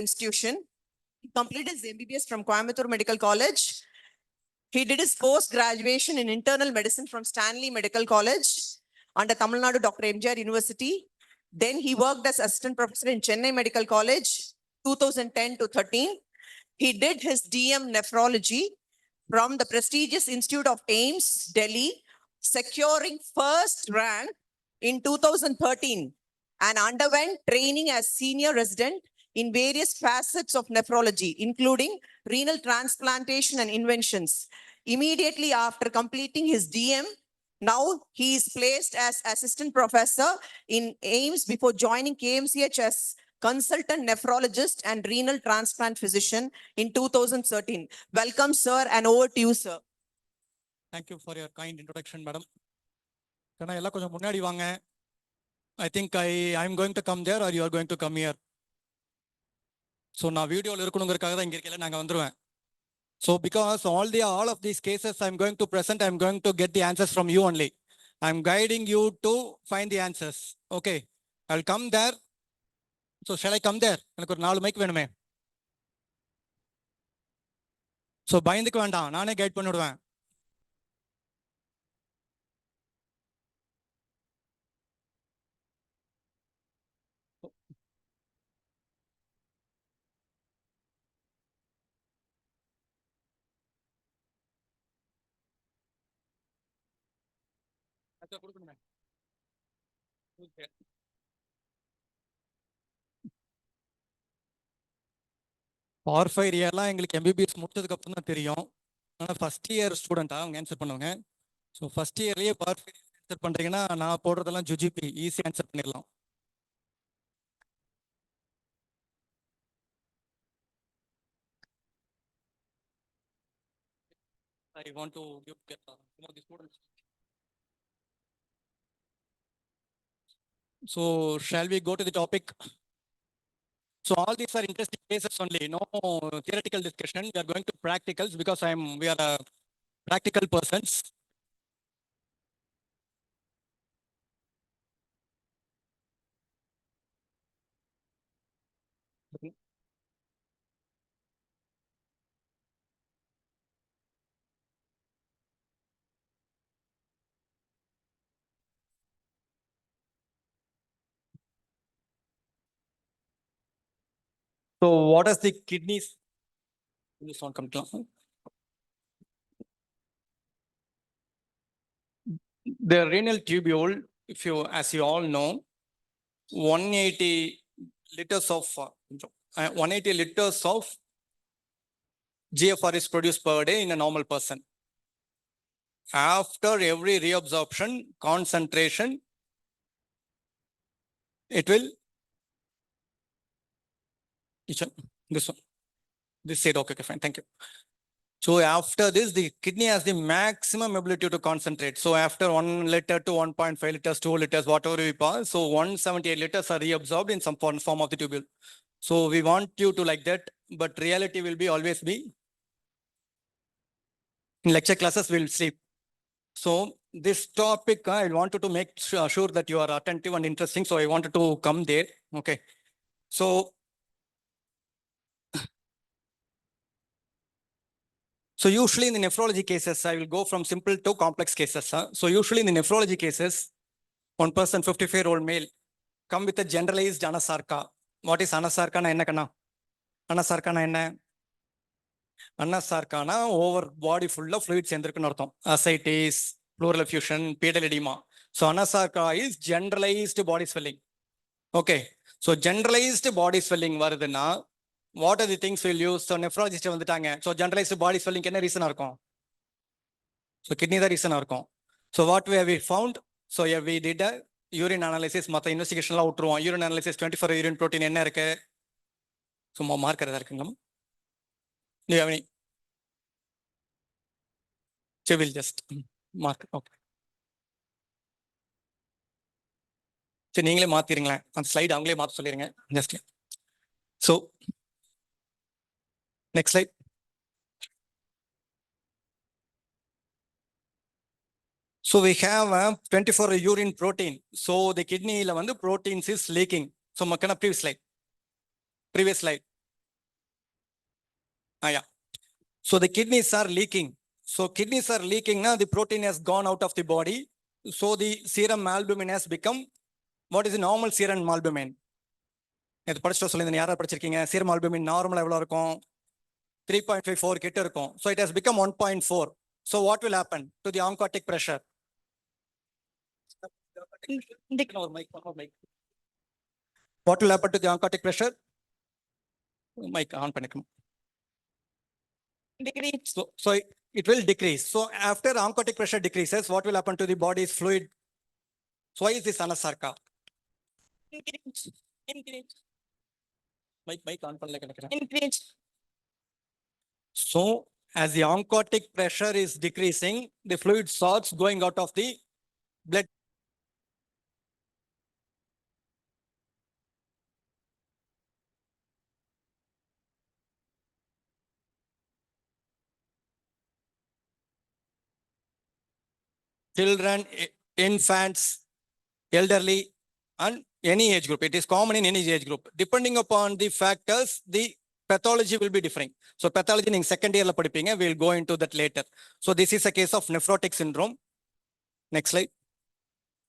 institution. He completed his MBBS from Coimbatore Medical College. He did his post-graduation in internal medicine from Stanley Medical College under Tamil Nadu Dr. MGR University. Then he worked as assistant professor in Chennai Medical College, 2010 to 13. He did his DM nephrology from the prestigious Institute of AIMS, Delhi, securing first rank in 2013 and underwent training as senior resident in various facets of nephrology, including renal transplantation and inventions. Immediately after completing his DM, now he is placed as assistant professor in AIMS before joining KMCH as consultant nephrologist and renal transplant physician in 2013. Welcome, sir, and over to you, sir. Thank you for your kind introduction, madam. I think I'm going to come there or you are going to come here. So now video so because all of these cases I'm going to present, I'm going to get the answers from you only. I'm guiding you to find the answers. Okay, I'll come there. So shall I come there? So பயந்துக்கு வேண்டாம், நானே guide பண்ணிடுவேன். R5 இயர்லாம் எங்களுக்கு MBBS முடிச்சதுக்கு அப்புறம் தான் தெரியும். ஆனா first year ஸ்டூடெண்டா அவங்க ஆன்சர் பண்ணுவாங்க. ஸோ ஃபர்ஸ்ட் இயர்லயே R5 ஆன்சர் பண்றீங்கன்னா நான் போடுறதெல்லாம் ஜுஜிபி ஈஸி ஆன்சர் பண்ணிடலாம். I want to give some of the students. So shall we go to the topic? So all these are interesting cases only, no theoretical discussion. We are going to practicals because we are practical persons. So what is the kidneys? This one come down. The renal tubule, as you all know, 180 liters of 180 liters of GFR is produced per day in a normal person. After every reabsorption, concentration, it will this one. This side, okay, fine, thank you. So after this, the kidney has the maximum ability to concentrate. So after 1 liter to 1.5 liters, 2 liters, whatever we pass, so 178 liters are reabsorbed in some form of the tubule. So we want you to like that, but reality will be always be. In lecture classes, we'll sleep. So this topic, I wanted to make sure that you are attentive and interesting. So I wanted to come there. Okay. So usually in the nephrology cases, I will go from simple to complex cases. So usually in the nephrology cases, one person, 55-year-old male, come with a generalized anasarca. What is anasarca? Anasarca na anasarca na over body full of fluids endirukku artham. Ascites, pleural effusion, pedal edema. So anasarca is generalized body swelling. Okay. So generalized body swelling varuduna, what are the things we'll use? So nephrologist வந்துட்டாங்க. So generalized body swelling என்ன reason இருக்கும்? So kidney தான் reason இருக்கும். So what we have found? So yeah, we did a urine analysis. மற்ற இன்வெஸ்டிகேஷன்லாம் விட்டுருவோம். Urine analysis 24 urine protein என்ன இருக்கு? சும்மா மார்க்கர் ஏதாவது இருக்குங்களா? Do you have any? So we'll just mark. Okay. சரி நீங்களே மாத்திருங்களேன். அந்த ஸ்லைட் அவங்களே மாத்த சொல்லிருங்க. Just so next slide. So we have a 24 urine protein. So the kidney proteins is leaking. So makana previous slide. Yeah. So the kidneys are leaking. So kidneys are leaking now, the protein has gone out of the body. So the serum albumin has become, what is the normal serum albumin? இது படிச்சுட்டு சொல்லியிருந்தேன், யாராவது படிச்சிருக்கீங்க? serum albumin நார்மலா எவ்வளவு இருக்கும்? 3.54 கிட்ட இருக்கும். So it has become 1.4. So what will happen to the oncotic pressure? What will happen to the oncotic pressure? Mic on பண்ணிக்கணும். Decrease. So it will decrease. So after oncotic pressure decreases, what will happen to the body's fluid? So why is this anasarca? Increase. Mic on பண்ணல நினைக்கிறேன். Increase. So as the oncotic pressure is decreasing, the fluid starts going out of the blood. Children, infants, elderly, and any age group. It is common in any age group. Depending upon the factors, the pathology will be different. So pathology in second year, we'll go into that later. So this is a case of nephrotic syndrome. Next slide.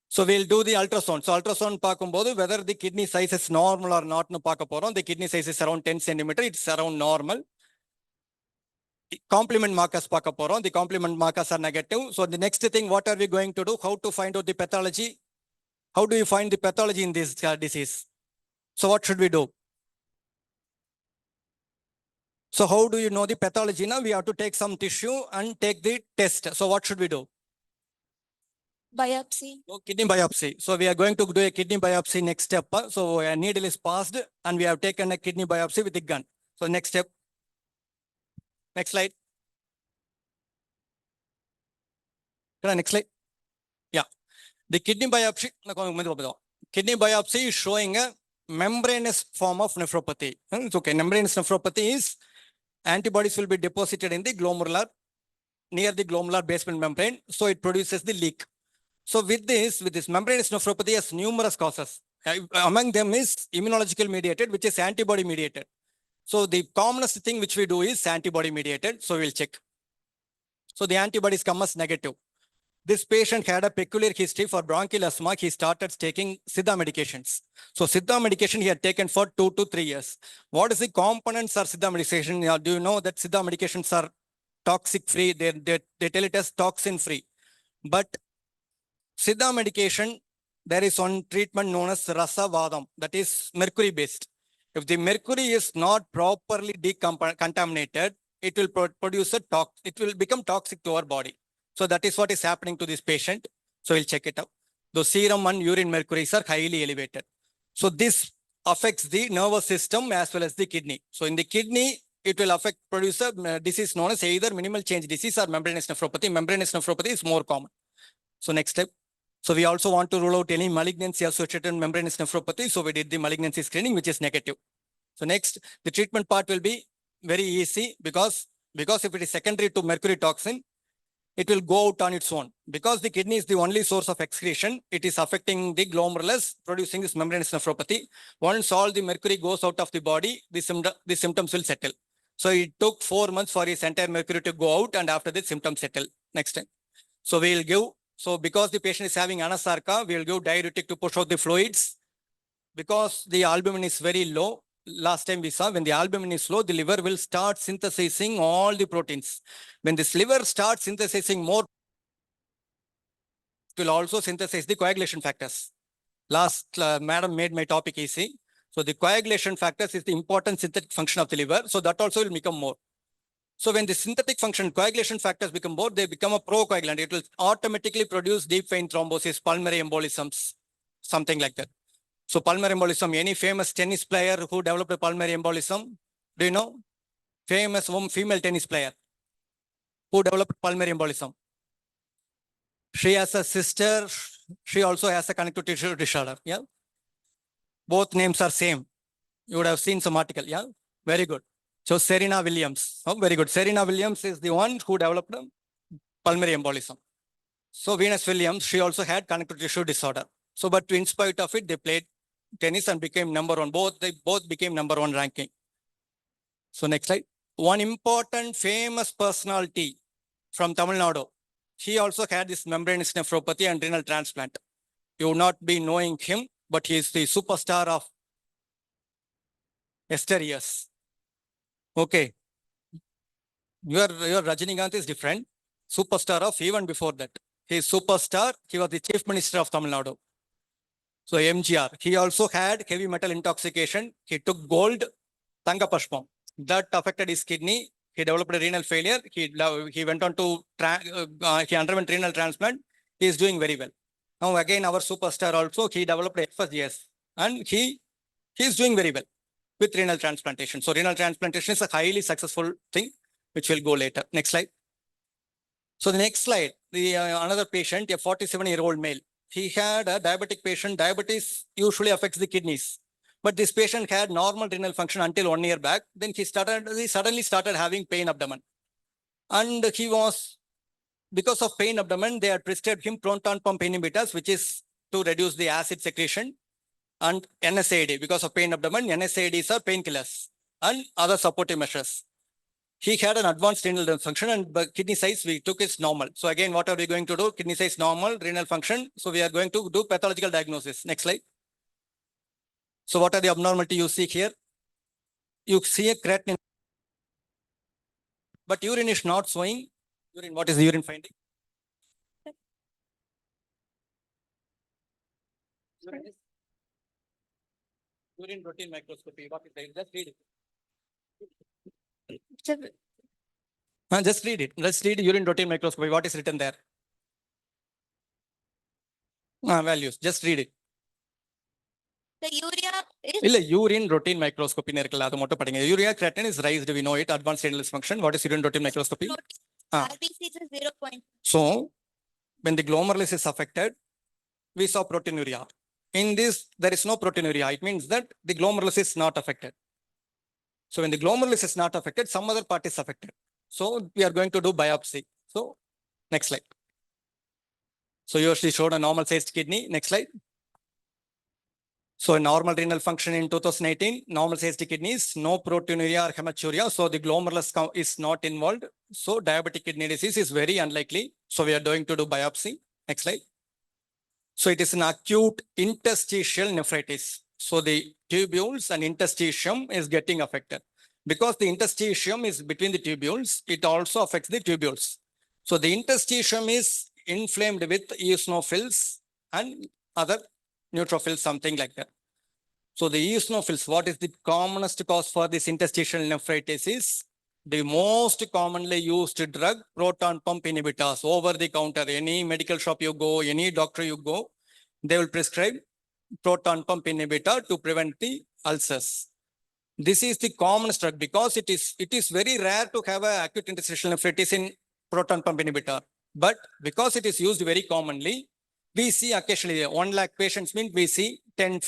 So we'll do the ultrasound. So ultrasound பார்க்கும்போது whether the kidney size is normal or not னு பார்க்க போறோம். The kidney size is around 10 centimeter. It's around normal. Complement markers பார்க்க போறோம். The complement markers are negative. So the next thing, what are we going to do? How to find out the pathology? How do you find the pathology in this disease? So what should we do? So how do you know the pathology? Now we have to take some tissue and take the test. So what should we do? Biopsy. Kidney biopsy. So we are going to do a kidney biopsy next step. So a needle is passed and we have taken a kidney biopsy with a gun. So next step. Next slide. Next slide. Yeah. The kidney biopsy. Kidney biopsy is showing a membranous form of nephropathy. It's okay. Membranous nephropathy is antibodies will be deposited in the glomerular, near the glomerular basement membrane. So it produces the leak. So with this membranous nephropathy has numerous causes. Among them is immunological mediated, which is antibody mediated. So the commonest thing which we do is antibody mediated. So we'll check. So the antibodies come as negative. This patient had a peculiar history for bronchial asthma. He started taking Siddha medications. So Siddha medication he had taken for 2 to 3 years. What is the components of Siddha medication? Do you know that Siddha medications are toxic free? They tell it as toxin free. But Siddha medication, there is one treatment known as Rasa Vadam, that is mercury based. If the mercury is not properly contaminated, it will produce it will become toxic to our body. So that is what is happening to this patient. So we'll check it out. The serum and urine mercuries are highly elevated. So this affects the nervous system as well as the kidney. So in the kidney, it will produce a disease known as either minimal change disease or membranous nephropathy. Membranous nephropathy is more common. So next step. So we also want to rule out any malignancy associated membranous nephropathy. So we did the malignancy screening, which is negative. So next, the treatment part will be very easy because if it is secondary to mercury toxin, it will go out on its own. Because the kidney is the only source of excretion, it is affecting the glomerulus, producing this membranous nephropathy. Once all the mercury goes out of the body, the symptoms will settle. So it took 4 months for his entire mercury to go out, and after that symptoms settle. Next time. So we'll give, so because the patient is having anasarca, we'll give diuretic to push out the fluids. Because the albumin is very low, last time we saw when the albumin is low, the liver will start synthesizing all the proteins. When this liver starts synthesizing more, it will also synthesize the coagulation factors. Last madam made my topic easy. So the coagulation factors is the important synthetic function of the liver. So that also will become more. So when the synthetic function coagulation factors become more, they become a procoagulant. It will automatically produce deep vein thrombosis, pulmonary embolisms, something like that. So pulmonary embolism, any famous tennis player who developed a pulmonary embolism? Do you know? Famous female tennis player who developed pulmonary embolism. She has a sister. She also has a connective tissue disorder. Yeah. Both names are same. You would have seen some article. Yeah. Very good. So Serena Williams. Oh, very good. Serena Williams is the one who developed pulmonary embolism. So Venus Williams, she also had connective tissue disorder. So, but in spite of it, they played tennis and became number one. They both became number one ranking. So next slide. one important famous personality from Tamil Nadu. He also had this membranous nephropathy and renal transplant. You would not be knowing him, but he is the superstar of yesteryears. Okay. Your Rajinikanth is different. Superstar of even before that. He is superstar. He was the chief minister of Tamil Nadu. So MGR. He also had heavy metal intoxication. He took gold, Tanga Pashpam. That affected his kidney. He developed a renal failure. He went on to, he underwent renal transplant. He is doing very well. Now again, our superstar also, he developed FSGS and he is doing very well with renal transplantation. So renal transplantation is a highly successful thing, which will go later. Next slide. So the next slide, the another patient, a 47-year-old male. He had a diabetic patient. Diabetes usually affects the kidneys. But this patient had normal renal function until 1 year back. Then he suddenly started having pain abdomen. And he was, because of pain abdomen, they had prescribed him proton pump inhibitors, which is to reduce the acid secretion, and NSAID. Because of pain abdomen, NSAIDs are painkillers and other supportive measures. He had an advanced renal function and kidney size we took is normal. So again, what are we going to do? Kidney size normal, renal function. So we are going to do pathological diagnosis. Next slide. So what are the abnormality you see here? You see a creatinine, but urine is not showing. Urine, what is the urine finding? Urine protein microscopy. What is that? Just read it. Just read it. Let's read urine protein microscopy. What is written there? Values. Just read it. The urea is இல்ல urine routine microscopy இருக்குல்ல அது மட்டும் படிங்க. Urea creatinine is raised, we know it. Advanced renal dysfunction. What is urine routine microscopy? RBC is 0. So when the glomerulus is affected, we saw proteinuria. In this, there is no proteinuria. It means that the glomerulus is not affected. So when the glomerulus is not affected, some other part is affected. So we are going to do biopsy. So next slide. So you actually showed a normal sized kidney. Next slide. So normal renal function in 2018, normal sized kidneys, no proteinuria or hematuria. So the glomerulus is not involved. So diabetic kidney disease is very unlikely. So we are going to do biopsy. Next slide. So it is an acute interstitial nephritis. So the tubules and interstitium is getting affected. Because the interstitium is between the tubules, it also affects the tubules. So the interstitium is inflamed with eosinophils and other neutrophils, something like that. So the eosinophils, what is the commonest cause for this interstitial nephritis is the most commonly used drug, proton pump inhibitors, over the counter. Any medical shop you go, any doctor you go, they will prescribe proton pump inhibitor to prevent the ulcers. This is the commonest drug because it is very rare to have a acute interstitial nephritis in proton pump inhibitor. But because it is used very commonly, we see occasionally 1 lakh patients mean we see 10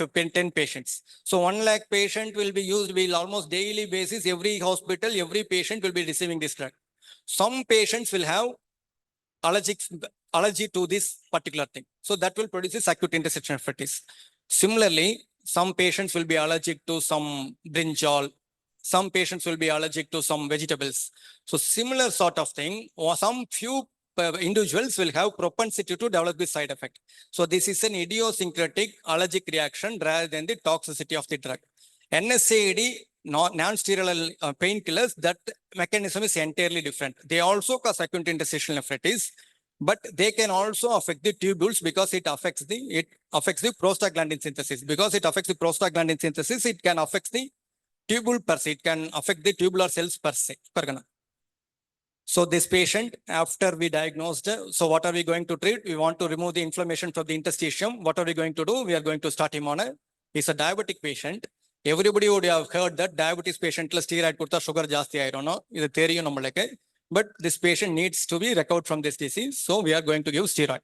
patients. So 1 lakh patient will be used will almost daily basis. Every hospital, every patient will be receiving this drug. Some patients will have allergy to this particular thing. So that will produce this acute interstitial nephritis. Similarly, some patients will be allergic to some brinjal. Some patients will be allergic to some vegetables. So similar sort of thing, or some few individuals will have propensity to develop this side effect. So this is an idiosyncratic allergic reaction rather than the toxicity of the drug. NSAID, non-steroidal painkillers, that mechanism is entirely different. They also cause acute interstitial nephritis, but they can also affect the tubules because it affects the prostaglandin synthesis. Because it affects the prostaglandin synthesis, it can affect the tubule per se. It can affect the tubular cells per se. So this patient, after we diagnosed, so what are we going to treat? We want to remove the inflammation from the interstitium. What are we going to do? We are going to start him on he's a diabetic patient. Everybody would have heard that diabetes patient steroid kutta sugar jasti ayirano. Idu theriyum nammalakke. But this patient needs to be recovered from this disease. So we are going to give steroid.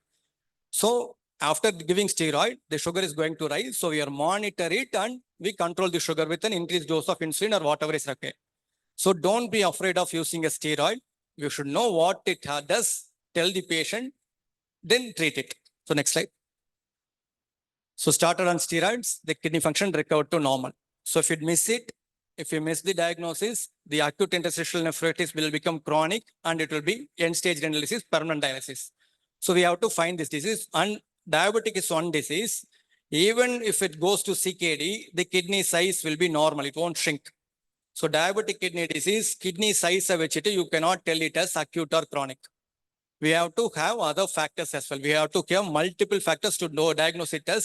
So after giving steroid, the sugar is going to rise. So we are monitor it and we control the sugar with an increased dose of insulin or whatever is required. So don't be afraid of using a steroid. You should know what it does, tell the patient, then treat it. So next slide. So started on steroids, the kidney function recovered to normal. So if you miss it, If you miss the diagnosis, the acute interstitial nephritis will become chronic and it will be end-stage renal disease, permanent dialysis. So we have to find this disease, and diabetic is one disease. Even if it goes to CKD, the kidney size will be normal. It won't shrink. So diabetic kidney disease, kidney size you cannot tell it as acute or chronic. We have to have other factors as well. We have to have multiple factors to know, diagnose it as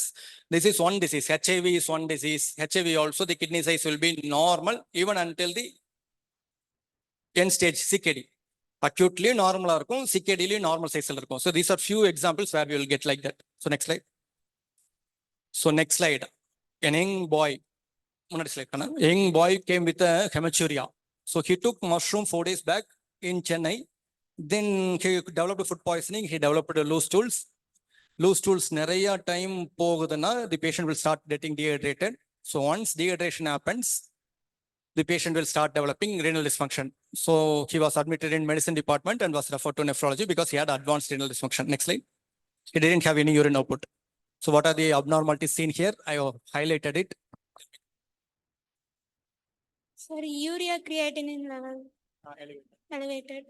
this is one disease. HIV is one disease. HIV also, the kidney size will be normal even until the end stage CKD. Acutely normal, CKD normal size. So these are few examples where we will get like that. So next slide. So next slide. An young boy. Young boy came with a hematuria. So he took mushroom 4 days back in Chennai. Then he developed food poisoning. He developed loose stools. Loose stools, naraya time the patient will start getting dehydrated. So once dehydration happens, the patient will start developing renal dysfunction. So he was admitted in medicine department and was referred to nephrology because he had advanced renal dysfunction. Next slide. He didn't have any urine output. So what are the abnormalities seen here? I have highlighted it. Sorry, urea creatinine level elevated.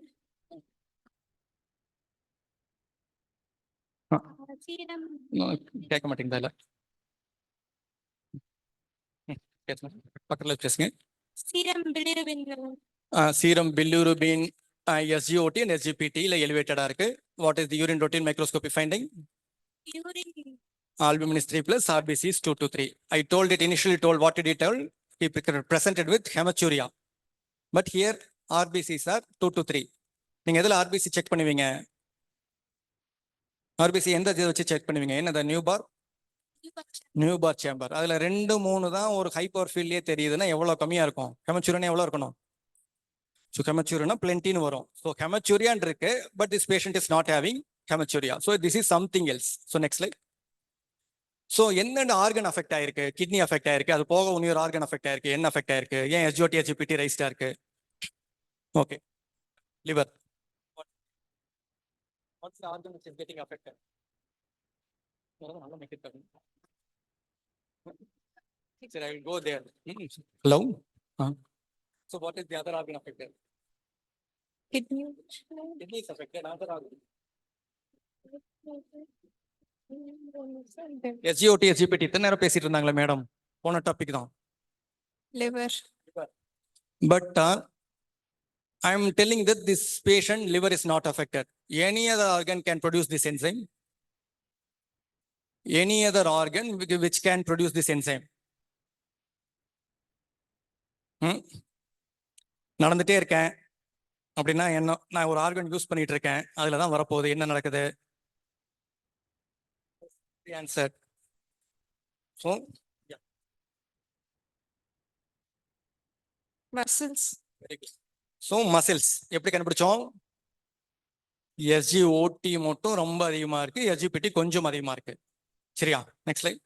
Serum. No, take a meeting. Serum bilirubin level. Serum bilirubin, SGOT and SGPT elevated. What is the urine routine microscopy finding? Urine. Albumin is 3 plus, RBC is 2 to 3. I told it initially told what did he tell? He presented with hematuria. But here RBCs are 2 to 3. நீங்க எதுல RBC check பண்ணுவீங்க? RBC எந்த இதை வச்சு check பண்ணுவீங்க? என்னது new பார் chamber. அதுல 2 3 தான் ஒரு ஹைப்பர் ஃபீல்ட்லயே தெரியுதுன்னா எவ்வளவு கம்மியா இருக்கும்? ஹெமச்சூரியா எவ்வளவு இருக்கணும்? So hematuria plenty வரும். So hematuria இருக்கு, but this patient is not having hematuria. So this is something else. So next slide. So என்னென்ன ஆர்கன் அஃபெக்ட் ஆயிருக்கு? கிட்னி அஃபெக்ட் ஆயிருக்கு, அது போக இன்னொரு ஆர்கன் அஃபெக்ட் ஆயிருக்கு, என்ன அஃபெக்ட் ஆயிருக்கு, ஏன் SGOT SGPT ரைஸ்டா இருக்கு? Okay, liver. What's the organ which is getting affected? Sir, I will go there. Hello. So what is the other organ affected? Kidney. Kidney is affected. Other organ. SGOT SGPT இத்தனை நேரம் பேசிட்டு இருந்தாங்களே madam, போன topic தான். Liver. But I am telling that this patient liver is not affected. Any other organ can produce this enzyme. Any other organ which can produce this enzyme. நடந்துட்டே இருக்கேன் அப்படின்னா என்ன, நான் ஒரு ஆர்கன் யூஸ் பண்ணிட்டு இருக்கேன், அதுல தான் வரப்போகுது, என்ன நடக்குது? Answer. So yeah. Muscles. Very good. So muscles எப்படி கண்டுபிடிச்சோம்? SGOT மட்டும் ரொம்ப அதிகமா இருக்கு, SGPT கொஞ்சம் அதிகமா இருக்கு. சரியா? Next slide.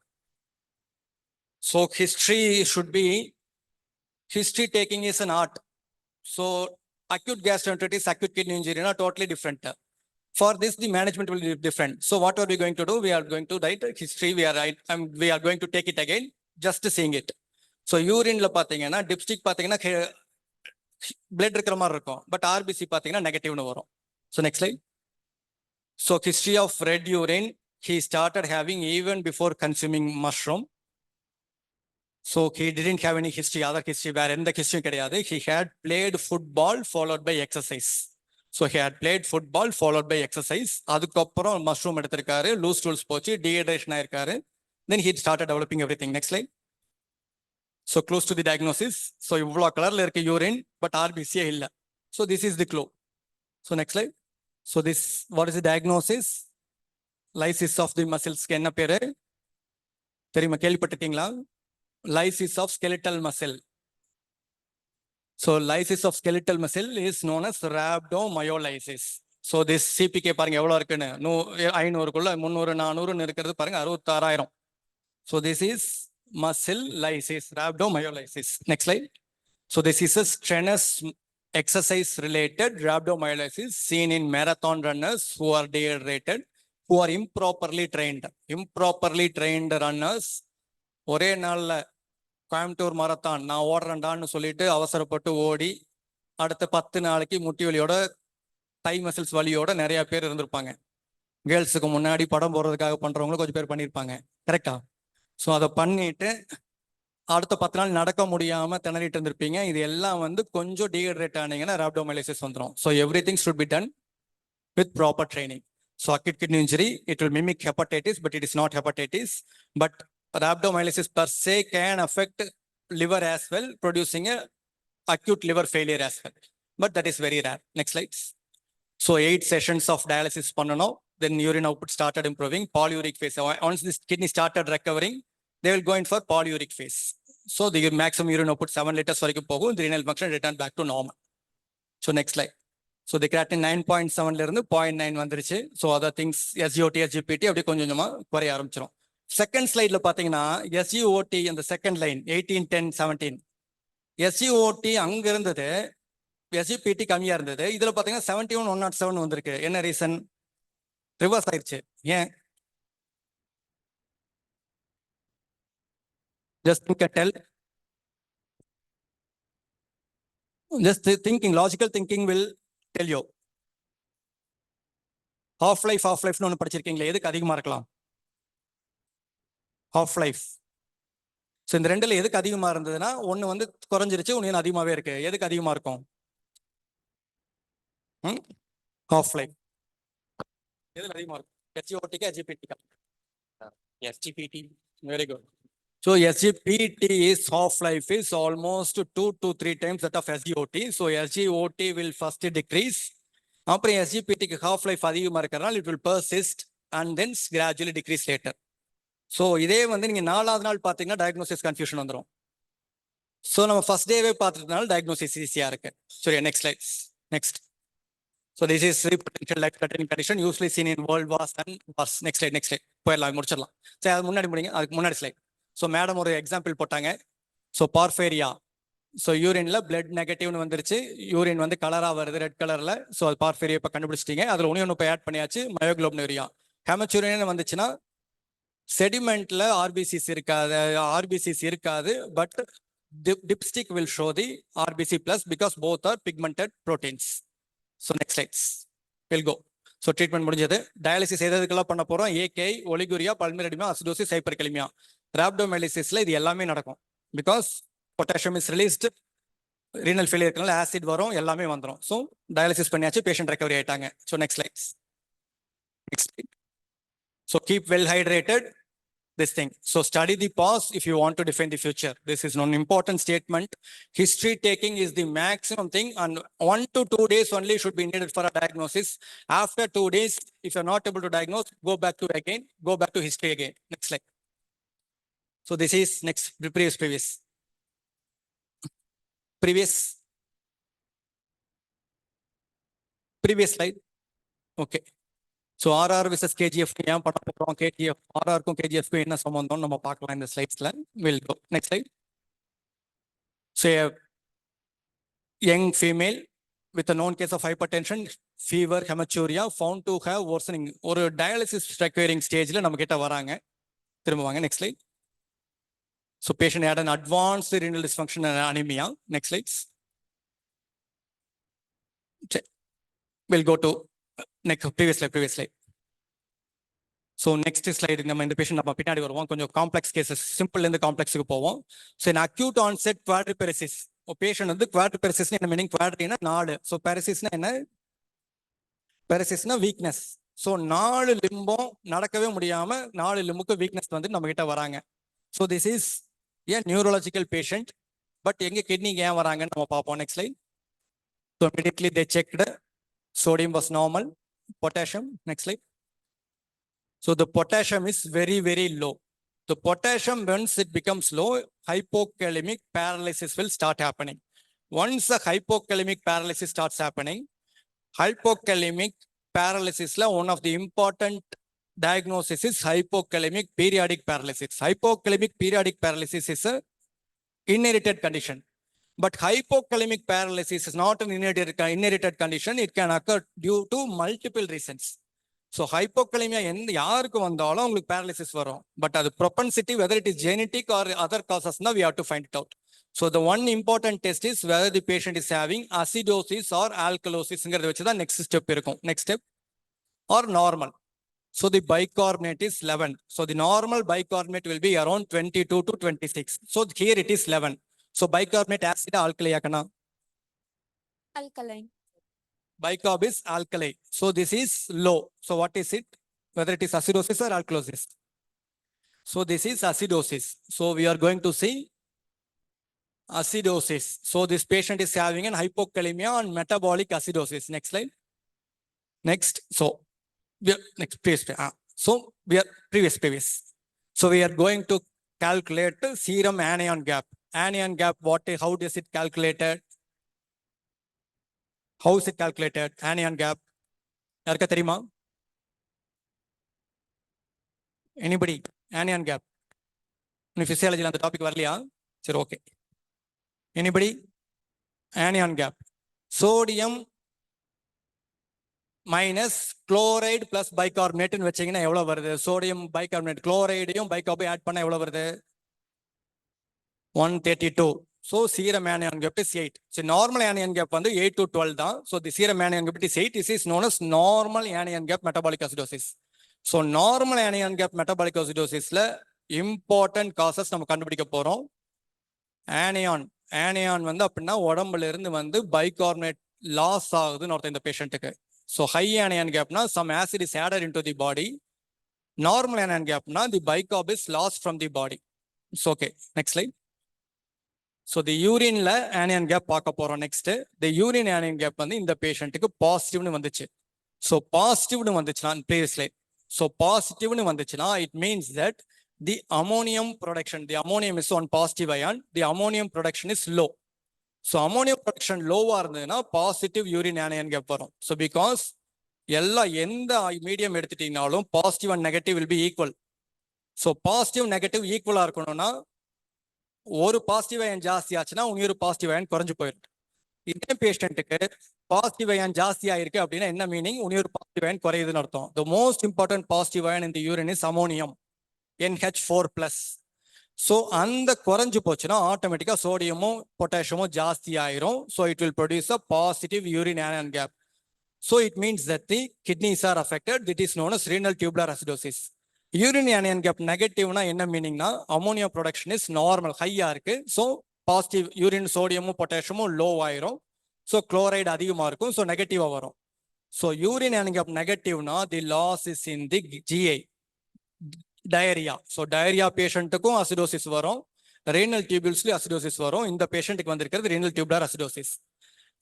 So history should be, history taking is an art. So acute gastroenteritis, acute kidney injury are totally different. For this, the management will be different. So what are we going to do? We are going to write history. We are going to take it again, just seeing it. So urine la pathina, dipstick pathina, blood இருக்கிற மாதிரி இருக்கும், but RBC பாத்தீங்கன்னா நெகட்டிவ்னு வரும். So next slide. So history of red urine, he started having even before consuming mushroom. So he didn't have any history, other history where எந்த history கிடையாது. He had played football followed by exercise. So he had played football followed by exercise. அதுக்கப்புறம் mushroom எடுத்திருக்காரு, loose stools போச்சு, dehydration ஆயிருக்காரு. Then he started developing everything. Next slide. So close to the diagnosis. So இவ்வளோ கலர்ல இருக்கு urine, but RBC இல்ல. So this is the clue. So next slide. So this, what is the diagnosis? Lysis of the muscles என்ன பேரு தெரியுமா, கேள்விப்பட்டிருக்கீங்களா? Lysis of skeletal muscle. So lysis of skeletal muscle is known as rhabdomyolysis. So this CPK பாருங்க எவ்வளவு இருக்குன்னு, 500க்குள்ள 300 400 இருக்கிறது பாருங்க, 66,000. So this is muscle lysis, rhabdomyolysis. Next slide. So this is a strenuous exercise related rhabdomyolysis seen in marathon runners who are dehydrated, who are improperly trained. Improperly trained runners ஒரே நாள்ல Coimbatore marathon நான் ஓடுறேன்டான்னு சொல்லிட்டு அவசரப்பட்டு ஓடி அடுத்த 10 நாளைக்கு முட்டி வலியோட தை muscles வலியோட நிறைய பேர் இருந்திருப்பாங்க. கேர்ள்ஸுக்கு முன்னாடி படம் போடுறதுக்காக பண்றவங்களும் கொஞ்சம் பேர் பண்ணியிருப்பாங்க. கரெக்டா? ஸோ அதை பண்ணிட்டு அடுத்த 10 நாள் நடக்க முடியாம திணறிட்டு இருந்திருப்பீங்க. இது எல்லாம் வந்து கொஞ்சம் டீஹைட்ரேட் ஆனீங்கன்னா ரhabdomyolysis வந்துடும். So every thing should be done with proper training. So acute kidney injury, it will mimic hepatitis, but it is not hepatitis. But rhabdomyolysis per se can affect liver as well, producing a acute liver failure as well. But that is very rare. Next slides. So 8 sessions of dialysis pannano, then urine output started improving, polyuric phase. Once this kidney started recovering, they will go in for polyuric phase. So the maximum urine output 7 liters varaikum pogum, the renal function return back to normal. So next slide. So the creatinine 9.7 இருந்து 0.9 வந்துருச்சு. So other things SGOT SGPT அப்படி கொஞ்சம் கொஞ்சமா குறைய ஆரம்பிச்சிடும். Second ஸ்லைட்ல பாத்தீங்கன்னா SGOT அந்த second line 18, 10, 17 SGOT அங்க இருந்தது, SGPT கம்மியா இருந்தது. இதுல பாத்தீங்கன்னா 71, 107 வந்திருக்கு. என்ன ரீசன்? ரிவர்ஸ் ஆயிடுச்சு. ஏன்? Just think and tell. Just thinking, logical thinking will tell you. half lifeனு ஒன்று படிச்சிருக்கீங்களே, எதுக்கு அதிகமா இருக்கலாம்? half life. ஸோ இந்த ரெண்டுல எதுக்கு அதிகமா இருந்ததுன்னா ஒன்னு வந்து குறைஞ்சிருச்சு, ஒன்னு அதிகமாவே இருக்கு. எதுக்கு அதிகமா இருக்கும்? half life. எதுல அதிகமா இருக்கும்? SGOT SGPT. SGPT. Very good. So SGPT is half life is almost 2 to 3 times that of SGOT. So SGOT will first decrease. அப்புறம் SGPTக்கு half life அதிகமா இருக்கிறதுனால it will persist and then gradually decrease later. So இதே வந்து நீங்க 4வது நாள் பார்த்தீங்கன்னா diagnosis confusion வந்துடும். ஸோ நம்ம ஃபர்ஸ்ட் டேவே பார்த்துட்டதுனால டயக்னோசிஸ் ஈஸியா இருக்கு. சரி, next slides. Next. So this is potential life threatening condition usually seen in world wars and wars. Next slide, next slide போயிடலாம், முடிச்சிடலாம். சரி, அது முன்னாடி முடிங்க, அதுக்கு முன்னாடி ஸ்லைட். ஸோ மேடம் ஒரு எக்ஸாம்பிள் போட்டாங்க. So porphyria. ஸோ யூரின்ல பிளட் நெகட்டிவ்னு வந்துருச்சு, யூரின் வந்து கலரா வருது, ரெட் கலர்ல. ஸோ அது பார்ஃபேரியா இப்போ கண்டுபிடிச்சிட்டீங்க. அதுல ஒன்று இப்போ ஆட் பண்ணியாச்சு, மயோகுளோபினுரியா. ஹெமச்சூரியன் வந்துச்சுன்னா செடிமெண்ட்ல ஆர்பிசிஸ் இருக்காது, but dipstick will show the RBC plus because both are pigmented proteins. So next slides. We'll go. So treatment முடிஞ்சது. டயாலிசிஸ் எதுக்கெல்லாம் பண்ண போறோம்? AKI, oliguria, pulmonary oedema, acidosis, hyperkalaemia. Rhabdomyolysis இது எல்லாமே நடக்கும். Because potassium is released, renal failure இருக்கனால acid வரும், எல்லாமே வந்துடும். ஸோ டயாலிசிஸ் பண்ணியாச்சு, பேஷண்ட் ரெக்கவரி ஆயிட்டாங்க. So next slides. Next slide. So keep well hydrated. This thing. So study the past if you want to defend the future. This is an important statement. History taking is the maximum thing, and 1 to 2 days only should be needed for a diagnosis. After 2 days, if you're not able to diagnose, go back to history again. Next slide. So this is next previous slide. Okay. So RR versus KGF ஏன் பண்ண போகிறோம்? KGF RRக்கும் KGFக்கும் என்ன சம்பந்தம் நம்ம பார்க்கலாம் இந்த ஸ்லைட்ஸ்ல. Will go. Next slide. So young female with known case of hypertension, fever, hematuria found to have worsening. ஒரு டயாலிசிஸ் ரெக்வயரிங் ஸ்டேஜ்ல நம்ம கிட்ட வராங்க. திரும்புவாங்க. Next slide. So patient had an advanced renal dysfunction and anemia. Next slides. We'll go to previous slide. So next slide. நம்ம இந்த patient நம்ம பின்னாடி வருவோம். கொஞ்சம் காம்ப்ளெக்ஸ் கேசஸ், சிம்பிள் இருந்து காம்ப்ளெக்ஸுக்கு போவோம். So acute onset quadriparesis. Patient வந்து குவாட்ரிபெரிசிஸ் என்ன மீனிங்? குவாட்ரினா 4. ஸோ பெரிசிஸ்னா என்ன? பெரிசிஸ்னா வீக்னஸ். ஸோ 4 லிம்பம் நடக்கவே முடியாம 4 லிம்புக்கு வீக்னஸ் வந்து நம்ம கிட்ட வராங்க. So this is a neurological patient. But எங்க கிட்னிக்கு ஏன் வராங்கன்னு நம்ம பார்ப்போம். Next slide. So immediately they checked, sodium was normal, potassium. Next slide. So the potassium is very, very low. The potassium, once it becomes low, hypokalemic paralysis will start happening. Once the hypokalemic paralysis starts happening, hypokalemic paralysis la one of the important diagnosis is hypokalemic periodic paralysis. Hypokalemic periodic paralysis is a inherited condition. But hypokalemic paralysis is not an inherited condition. It can occur due to multiple reasons. So hypokalaemia எந்த யாருக்கு வந்தாலும் உங்களுக்கு paralysis வரும். But அது propensity whether it is genetic or other காசஸ்னா we have to find it out. So the one important test is whether the patient is having acidosis or ஆல்கலோசிஸ்ங்கிறத வச்சு தான் நெக்ஸ்ட் ஸ்டெப் இருக்கும். Next step or normal. So the bicarbonate is 11. So the normal bicarbonate will be around 22 to 26. So here it is 11. So bicarbonate acid alkali yakana. Alkaline. Bicarb is alkali. So this is low. So what is it? Whether it is acidosis or alkalosis. So this is acidosis. So we are going to see acidosis. So this patient is having an hypokalemia and metabolic acidosis. Next slide. Next. So we are next previous. So we are previous. So we are going to calculate serum anion gap. Anion gap, how is it calculated? How is it calculated? Anion gap. யாருக்கா தெரியுமா? Anybody? Anion gap. In physiology அந்த topic வரலையா? சரி, okay. Anybody? Anion gap. Sodium minus chloride plus பைகார்பனேட்னு வச்சீங்கன்னா எவ்வளவு வருது? Sodium bicarbonate குளோரைடையும் பைகார்பையும் ஆட் பண்ணா எவ்வளவு வருது? 132. So serum anion gap is 8. So normal anion gap வந்து 8 to 12 தான். So the serum anion gap is 8. This is known as normal anion gap metabolic acidosis. So normal anion gap metabolic acidosisல important causes நம்ம கண்டுபிடிக்க போறோம். anion வந்து அப்படின்னா உடம்புல இருந்து வந்து பைகார்பனேட் லாஸ் ஆகுதுன்னு அர்த்தம் இந்த பேஷண்ட்டுக்கு. So high anion gap na some acid is added into the body. Normal anion gap na the bicarb is lost from the body. It's okay. Next slide. So the urine la anion gap paaka porom next. The urine anion gap வந்து இந்த பேஷண்ட்டுக்கு பாசிட்டிவ்னு வந்துச்சு. So பாசிட்டிவ்னு வந்துச்சுனா previous slide. So பாசிட்டிவ்னு வந்துச்சுனா it means that the ammonium production, the ammonium is one positive ion, the ammonium production is low. So ammonium production low-ஆ இருந்ததுன்னா positive urine anion gap வரும். So because எந்த மீடியம் எடுத்துட்டீங்கனாலும் positive and negative will be equal. So positive negative ஈக்குவலா இருக்கணும்னா ஒரு positive iron ஜாஸ்தி ஆச்சுன்னா இன்னொரு பாசிட்டிவ் அயன் குறைஞ்சு போயிடும். இதே பேஷண்ட்டுக்கு பாசிட்டிவ் அயன் ஜாஸ்தி ஆயிருக்கு அப்படின்னா என்ன மீனிங்? இன்னொரு பாசிட்டிவ் அயன் குறையுதுன்னு அர்த்தம். The most important positive ion in the urine is ammonium, NH4+. So அந்த குறைஞ்சு போச்சுன்னா ஆட்டோமேட்டிக்காக சோடியமும் பொட்டாசியமும் ஜாஸ்தி ஆயிரும். So it will produce a positive urine anion gap. So it means that the kidneys are affected. That is known as renal tubular acidosis. Urine anion gap negative na enna meaning na ammonia production is normal, high irukku. So positive urine sodium potassium low ஆயிரும். So chloride அதிகமா இருக்கும். So negative வரும். So urine anion gap negative na the loss is in the GI. Diarrhea. So diarrhea patientக்கும் acidosis வரும். Renal tubulesல acidosis வரும். இந்த பேஷண்ட்டுக்கு வந்திருக்கிறது renal tubular acidosis.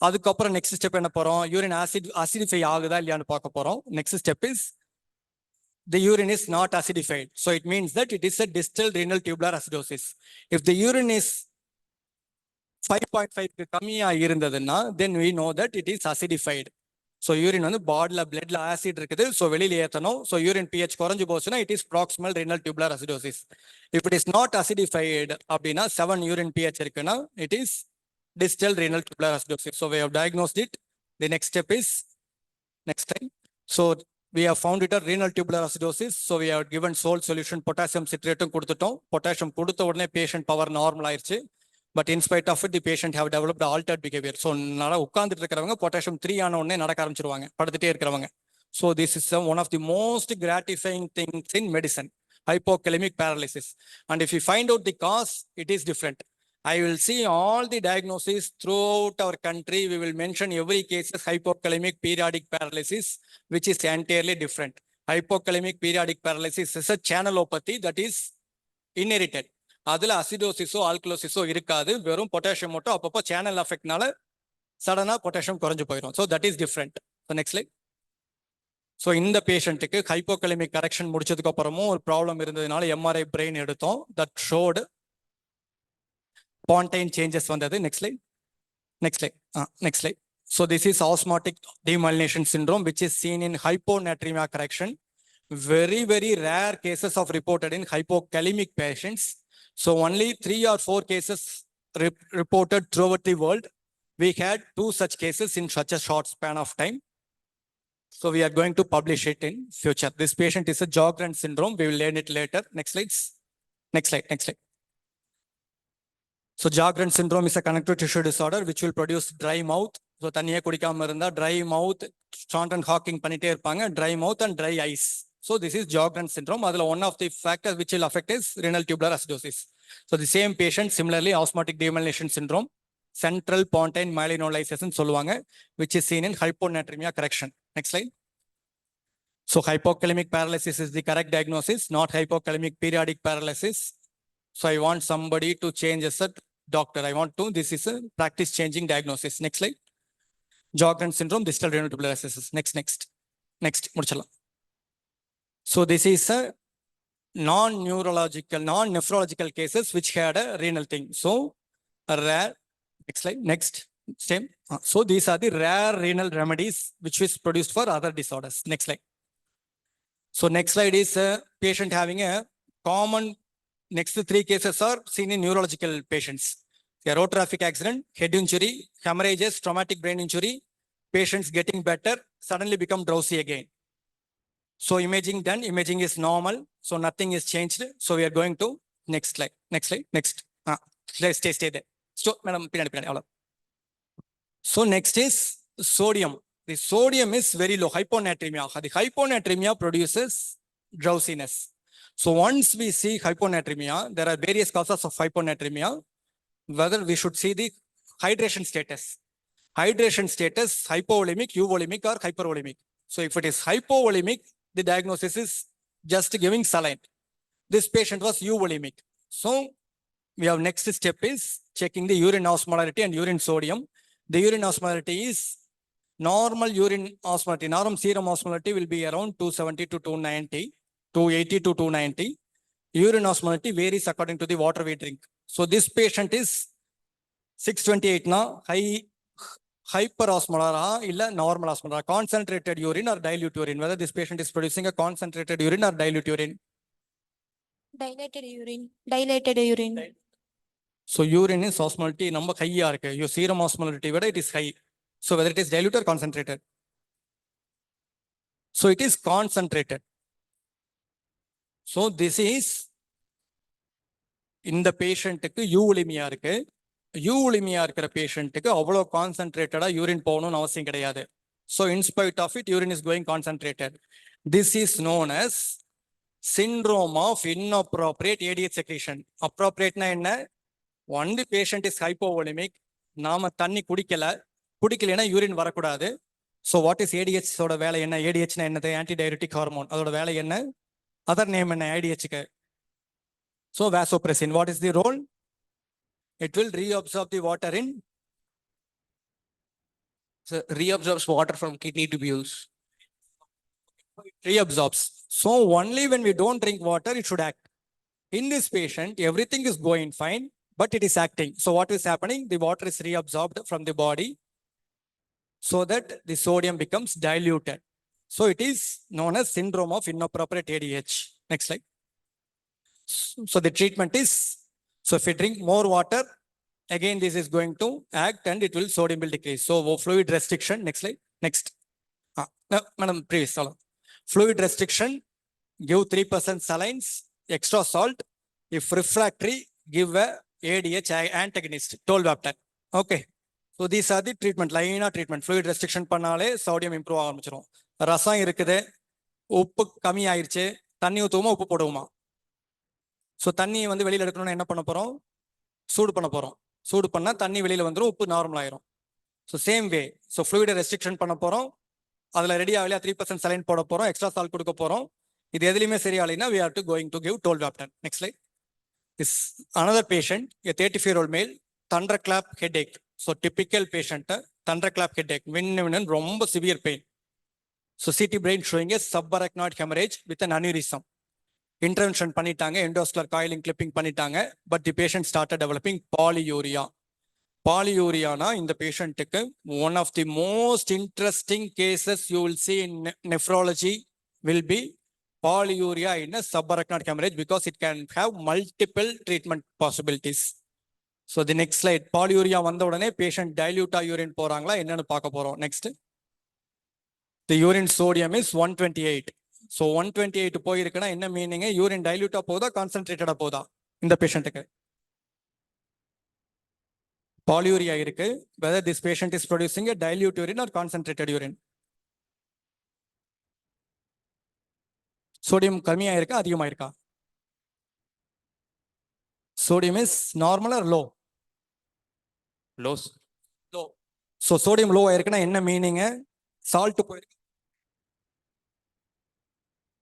அதுக்கப்புறம் நெக்ஸ்ட் ஸ்டெப் என்ன போறோம்? யூரின் அசிடிஃபை ஆகுதா இல்லையான்னு பார்க்க போறோம். Next step is the urine is not acidified. So it means that it is a distal renal tubular acidosis. If the urine is 5.5 கம்மியா இருந்ததுன்னா then we know that it is acidified. So urine வந்து பாடில பிளட்ல acid இருக்குது. So வெளியில ஏற்றணும். So urine pH குறைஞ்சு போச்சுன்னா it is proximal renal tubular acidosis. If it is not acidified அப்படின்னா 7 urine pH இருக்குன்னா it is distal renal tubular acidosis. So we have diagnosed it. The next step is next time. So we have found it a renal tubular acidosis. So we have given salt solution potassium citrate கொடுத்துட்டோம். potassium கொடுத்த உடனே patient power normal ஆயிருச்சு. But in spite of it, the patient have developed altered behavior. So உட்கார்ந்துட்டு இருக்கிறவங்க potassium 3 ஆன உடனே நடக்க ஆரம்பிச்சிருவாங்க, படுத்துட்டே இருக்கிறவங்க. So this is one of the most gratifying things in medicine, hypokalemic paralysis. And if you find out the cause, it is different. I will see all the diagnoses throughout our country. We will mention every case as hypokalemic periodic paralysis, which is entirely different. Hypokalemic periodic paralysis is a channelopathy that is inherited. அதுல அசிடோசிஸோ ஆல்கலோசிஸோ இருக்காது, வெறும் potassium மட்டும் அப்பப்போ channel அஃபெக்ட்னால சடனா potassium குறைஞ்சு போயிடும். So that is different. Next slide. So இந்த பேஷண்ட்டுக்கு ஹைப்போகலிமிக் கரெக்ஷன் முடிச்சதுக்கு அப்புறமும் ஒரு ப்ராப்ளம் இருந்ததுனால எம்ஆர்ஐ பிரெயின் எடுத்தோம். தட் ஷோடு Pontine changes வந்தது. Next slide. Next slide. Next slide. So this is osmotic demyelination syndrome, which is seen in hyponatremia correction. Very, very rare cases of reported in hypokalemic patients. So only 3 or 4 cases reported throughout the world. We had 2 such cases in such a short span of time. So we are going to publish it in future. This patient is a Sjogren syndrome. We will learn it later. Next slides. Next slide. Next slide. So Sjogren syndrome is a connective tissue disorder which will produce dry mouth. So தண்ணியே குடிக்காம இருந்தா dry mouth, Stratton Hawking பண்ணிட்டே இருப்பாங்க, dry mouth and dry eyes. So this is Sjogren syndrome. அதுல one of the factors which will affect is renal tubular acidosis. So the same patient similarly osmotic demyelination syndrome, central pontine myelinolysis சொல்லுவாங்க, which is seen in hyponatremia correction. Next slide. So hypokalemic paralysis is the correct diagnosis, not hypokalemic periodic paralysis. So I want somebody to change as a doctor. I want to, this is a practice changing diagnosis. Next slide. Sjogren syndrome, distal renal tubular acidosis. Next, முடிச்சலாம். So this is a non-neurological, non-nephrological cases which had a renal thing. So a rare, next slide, next, same. So these are the rare renal remedies which is produced for other disorders. Next slide. So next slide is a patient having a common, next three cases are seen in neurological patients. A road traffic accident, head injury, hemorrhages, traumatic brain injury, patients getting better, suddenly become drowsy again. So imaging done, imaging is normal, so nothing is changed. So we are going to next slide, next slide, next. Stay there. So, madam, pinadi. So next is sodium. The sodium is very low, hyponatremia. The hyponatremia produces drowsiness. So once we see hyponatremia, there are various causes of hyponatremia. Whether we should see the hydration status. Hydration status, hypovolemic, euvolemic or hypervolemic. So if it is hypovolemic, the diagnosis is just giving saline. This patient was euvolemic. So we have next step is checking the urine osmolarity and urine sodium. The urine osmolarity is normal urine osmolarity. Normal serum osmolarity will be around 270 to 290, 280 to 290. Urine osmolarity varies according to the water we drink. So this patient is 628 na hyperosmolar illa normal osmolar, concentrated urine or dilute urine. Whether this patient is producing a concentrated urine or dilute urine. Dilated urine. Dilated urine. So urine is osmolarity number high irukku. Your serum osmolarity veda it is high. So whether it is dilute or concentrated. So it is concentrated. So this is in the patient க்கு euvolemia இருக்கு. euvolemia இருக்கிற பேஷண்ட்டுக்கு அவ்வளோ கான்சென்ட்ரேட்டடா urine போகணும்னு அவசியம் கிடையாது. So in spite of it, urine is going concentrated. This is known as syndrome of inappropriate ADH secretion. Appropriate na என்ன? One the patient is hypovolemic. நாம தண்ணி குடிக்கலைன்னா யூரின் வரக்கூடாது. So what is ADH ஓட வேலை என்ன? ADH னா என்னது? ஆன்டிடயரிட்டிக் hormone. அதோட வேலை என்ன? அதர் நேம் என்ன ADH-க்கு? So vasopressin, what is the role? It will reabsorb the water in. So reabsorbs water from kidney tubules. Reabsorbs. So only when we don't drink water, it should act. In this patient, everything is going fine, but it is acting. So what is happening? The water is reabsorbed from the body so that the sodium becomes diluted. So it is known as syndrome of inappropriate ADH. Next slide. So the treatment is, so if we drink more water, again this is going to act and it will sodium will decrease. So fluid restriction. Next slide. Next. No, madam, previous. Fluid restriction, give 3% salines, extra salt. If refractory, give a ADH antagonist, tolvaptan. Okay. So these are the treatment, line of treatment. Fluid restriction பண்ணாலே sodium improve ஆரம்பிச்சிரும். ரசம் இருக்குது, உப்பு கம்மி ஆயிருச்சு, தண்ணி ஊத்துவோமா உப்பு போடுவோமா? So தண்ணியை வந்து வெளியில் எடுக்கணும்னா என்ன பண்ண போகிறோம்? சூடு பண்ண போகிறோம். சூடு பண்ணால் தண்ணி வெளியில் வந்துடும், உப்பு நார்மல் ஆயிரும். ஸோ சேம் வே, ஸோ ஃப்ளூயிடை ரெஸ்ட்ரிக்ஷன் பண்ண போகிறோம். அதில் ரெடி ஆகலையா 3% சலைன் போட போகிறோம், எக்ஸ்ட்ரா சால்ட் கொடுக்க போகிறோம். இது எதுலையுமே சரியாகலைன்னா we have to going to give tolvaptan. Next slide. This another patient, a 34-year-old male, thunderclap headache. So typical patient, thunderclap headache, ரொம்ப severe pain. So CT brain showing a subarachnoid hemorrhage with an aneurysm. Intervention பண்ணிட்டாங்க, endoscleral coiling clipping பண்ணிட்டாங்க, but the patient started developing polyuria. Polyuria in the patient, one of the most interesting cases you will see in nephrology will be polyuria in a subarachnoid hemorrhage because it can have multiple treatment possibilities. So the next slide, polyuria வந்த உடனே patient dilute urine போறாங்களா என்னன்னு பார்க்க போறோம். Next. the urine sodium is 128. So 128 போயிருக்குன்னா என்ன meaning? Urine டைல்யூட்டா போதா கான்சென்ட்ரேட்டடா போதா இந்த பேஷண்ட்டுக்கு? பாலியூரியா இருக்கு. whether this patient is producing a dilute urine or concentrated urine. Sodium கம்மியா இருக்கா அதிகமா இருக்கா? sodium is normal or low? Low. Low. So sodium low ஆயிருக்குன்னா என்ன மீனிங்? சால்ட் போயிருக்கு.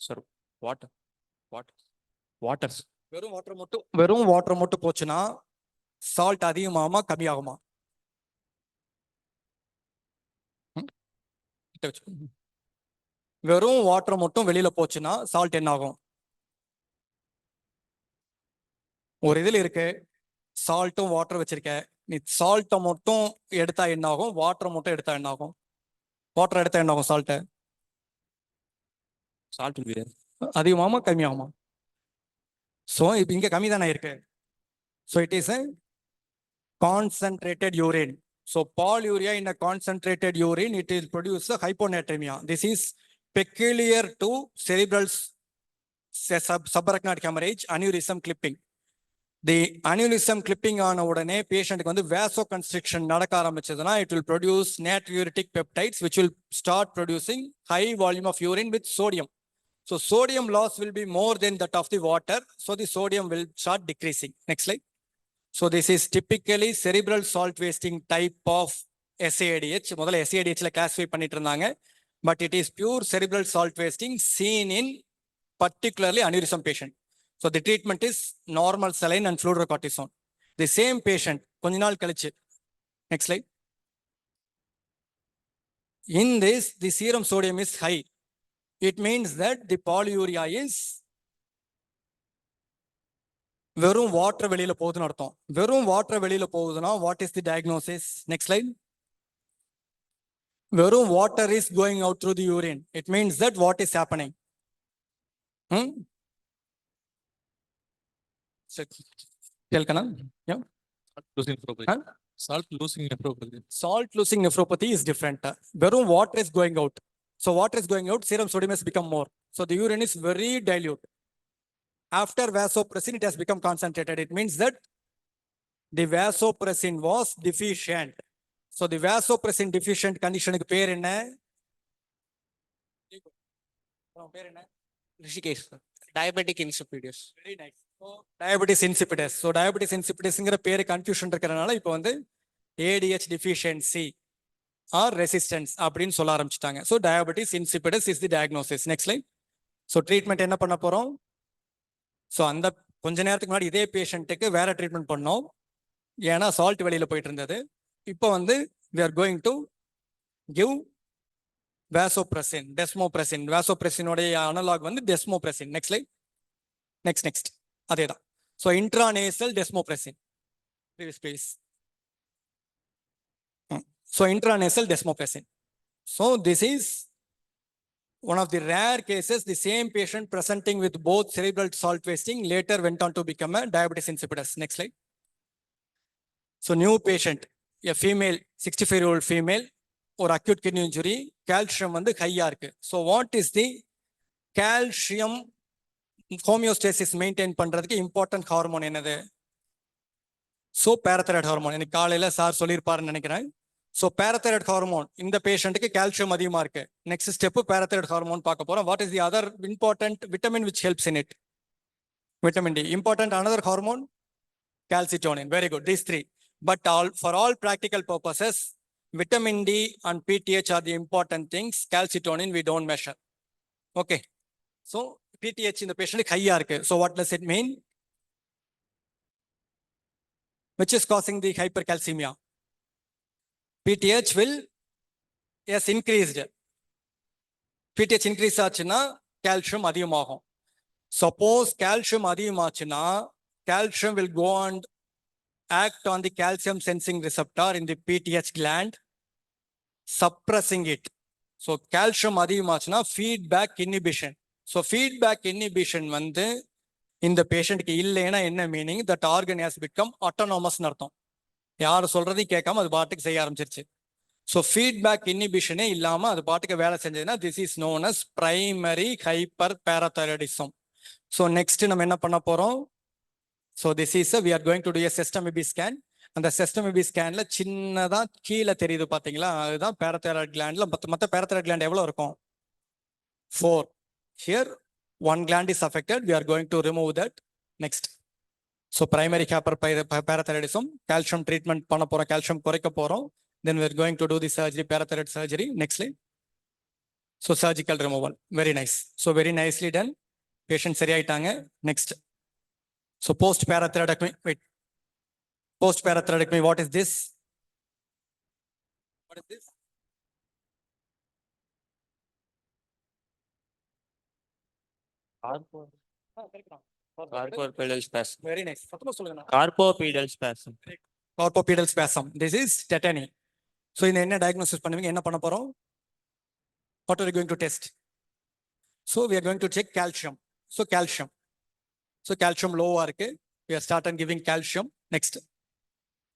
Sir, water. Waters. வெறும் வாட்டர் மட்டும் போச்சுன்னா சால்ட் அதிகமாகுமா கம்மியாகுமா? வெறும் வாட்டர் மட்டும் வெளியில போச்சுன்னா சால்ட் என்ன ஆகும்? ஒரு இதுல இருக்கு சால்ட்டும் வாட்டர் வச்சிருக்க, நீ சால்ட்டை மட்டும் எடுத்தா என்ன ஆகும், வாட்டர் மட்டும் எடுத்தா என்ன ஆகும்? வாட்டர் எடுத்தா என்ன ஆகும்? Salt Salt will be there. அதிகமாகுமா கம்மியாகுமா? ஸோ இப்போ இங்க கம்மி தானே இருக்கு. So it is a concentrated urine. So polyuria in a concentrated urine, it will produce a hyponatremia. This is peculiar to cerebral subarachnoid hemorrhage, aneurysm clipping. The aneurysm clipping ஆன உடனே பேஷண்ட்டுக்கு வந்து வேசோ கன்ஸ்ட்ரிக்ஷன் நடக்க ஆரம்பிச்சதுன்னா it will produce natriuretic peptides which will start producing high volume of urine with sodium. So sodium loss will be more than that of the water. So the sodium will start decreasing. Next slide. So this is typically cerebral salt wasting type of SADH. முதல்ல SADHல classify பண்ணிட்டு இருந்தாங்க. But it is pure cerebral salt wasting seen in particularly aneurysm patient. So the treatment is normal saline and fludrocortisone. The same patient கொஞ்ச நாள் கழிச்சு. Next slide. In this, the serum sodium is high. It means that the polyuria is வெறும் water வெளியில போகுதுன்னு அர்த்தம். வெறும் water வெளியில போகுதுன்னா what is the diagnosis? Next slide. வெறும் water is going out through the urine. It means that what is happening? கேள்கனா? Losing nephropathy. Salt losing nephropathy. Salt losing nephropathy is different. வெறும் water is going out. So water is going out, serum sodium has become more. So the urine is very dilute. After vasopressin, it has become concentrated. It means that the vasopressin was deficient. So the vasopressin deficient condition க்கு பேர் என்ன? பேர் என்ன? Rishikesh. Diabetic insipidus. Very nice. So diabetes insipidus. So diabetes insipidusங்கிற பேரு confusion இருக்கறனால இப்போ வந்து ADH deficiency or resistance அப்படின்னு சொல்ல ஆரம்பிச்சிட்டாங்க. So diabetes insipidus is the diagnosis. Next slide. So treatment என்ன பண்ண போறோம்? ஸோ அந்த கொஞ்ச நேரத்துக்கு முன்னாடி இதே பேஷண்ட்டுக்கு வேற ட்ரீட்மெண்ட் பண்ணோம், ஏன்னா சால்ட் வெளியில போயிட்டு இருந்தது. இப்போ வந்து we are going to give vasopressin, desmopressin. vasopressinoடைய அனலாக் வந்து desmopressin. Next slide. நெக்ஸ்ட் அதே தான். So intranasal desmopressin. Please. So intranasal desmopressin. So this is one of the rare cases. The same patient presenting with both cerebral salt wasting later went on to become a diabetes insipidus. Next slide. So new patient, a female, 65-year-old female, or acute kidney injury, calcium வந்து ஹையா இருக்கு. So what is the calcium homeostasis maintain பண்றதுக்கு important hormone என்னது? So parathyroid hormone. எனக்கு காலையில sir சொல்லியிருப்பாருன்னு நினைக்கிறேன். So parathyroid hormone இந்த பேஷண்ட்டுக்கு கால்சியம் அதிகமா இருக்கு. நெக்ஸ்ட் ஸ்டெப் parathyroid hormone பார்க்க போறோம். What is the other important vitamin which helps in it? Vitamin D. Important another hormone? Calcitonin. Very good. These three. But for all practical purposes, vitamin D and PTH are the important things. Calcitonin we don't measure. Okay. So PTH இந்த பேஷண்ட்டுக்கு ஹையா இருக்கு. So what does it mean? Which is causing the hypercalcemia? PTH will, yes, increased. PTH increase ஆச்சுன்னா calcium அதிகமாகும். Suppose calcium அதிகமாச்சுன்னா calcium will go and act on the calcium sensing receptor in the PTH gland, suppressing it. So calcium அதிகமாச்சுன்னா feedback inhibition. So feedback inhibition வந்து இந்த பேஷண்ட்க்கு இல்லைன்னா என்ன meaning? That organ has become autonomous அர்த்தம். யார் சொல்றதையும் கேட்காம அது பாட்டுக்கு செய்ய ஆரம்பிச்சிருச்சு. ஸோ ஃபீட்பேக் இன்ஹிபிஷனே இல்லாம அது பாட்டுக்கு வேலை செஞ்சதுன்னா this is known as primary hyper parathyroidism. So next நம்ம என்ன பண்ண போறோம்? So this is we are going to to a sestamibi scan. அந்த செஸ்டமிபி ஸ்கேன்ல சின்னதா கீழே தெரியுது பாத்தீங்களா, அதுதான் பேராதைராய்டு கிளாண்ட்ல. மற்ற பேராதைராய்டு கிளாண்ட் எவ்வளவு இருக்கும்? 4. Here one gland is affected. We are going to remove that. Next. So primary hyperparathyroidism, calcium treatment பண்ண போறோம், calcium குறைக்க போறோம். Then we are going to do the surgery, parathyroid surgery. Next slide. So surgical removal. Very nice. So very nicely done. Patient சரியாயிட்டாங்க. Next. So post parathyroidectomy. Wait. Post parathyroidectomy. What is this? What is this? Carpopedal spasm. Very nice. சத்தமா சொல்லுங்க. Carpopedal spasm. Carpopedal spasm. This is tetany. So இந்த என்ன diagnosis பண்ணுவீங்க? என்ன பண்ண போறோம்? What are you going to test? So we are going to check calcium. So calcium. So calcium low இருக்கு. We are starting giving calcium. Next.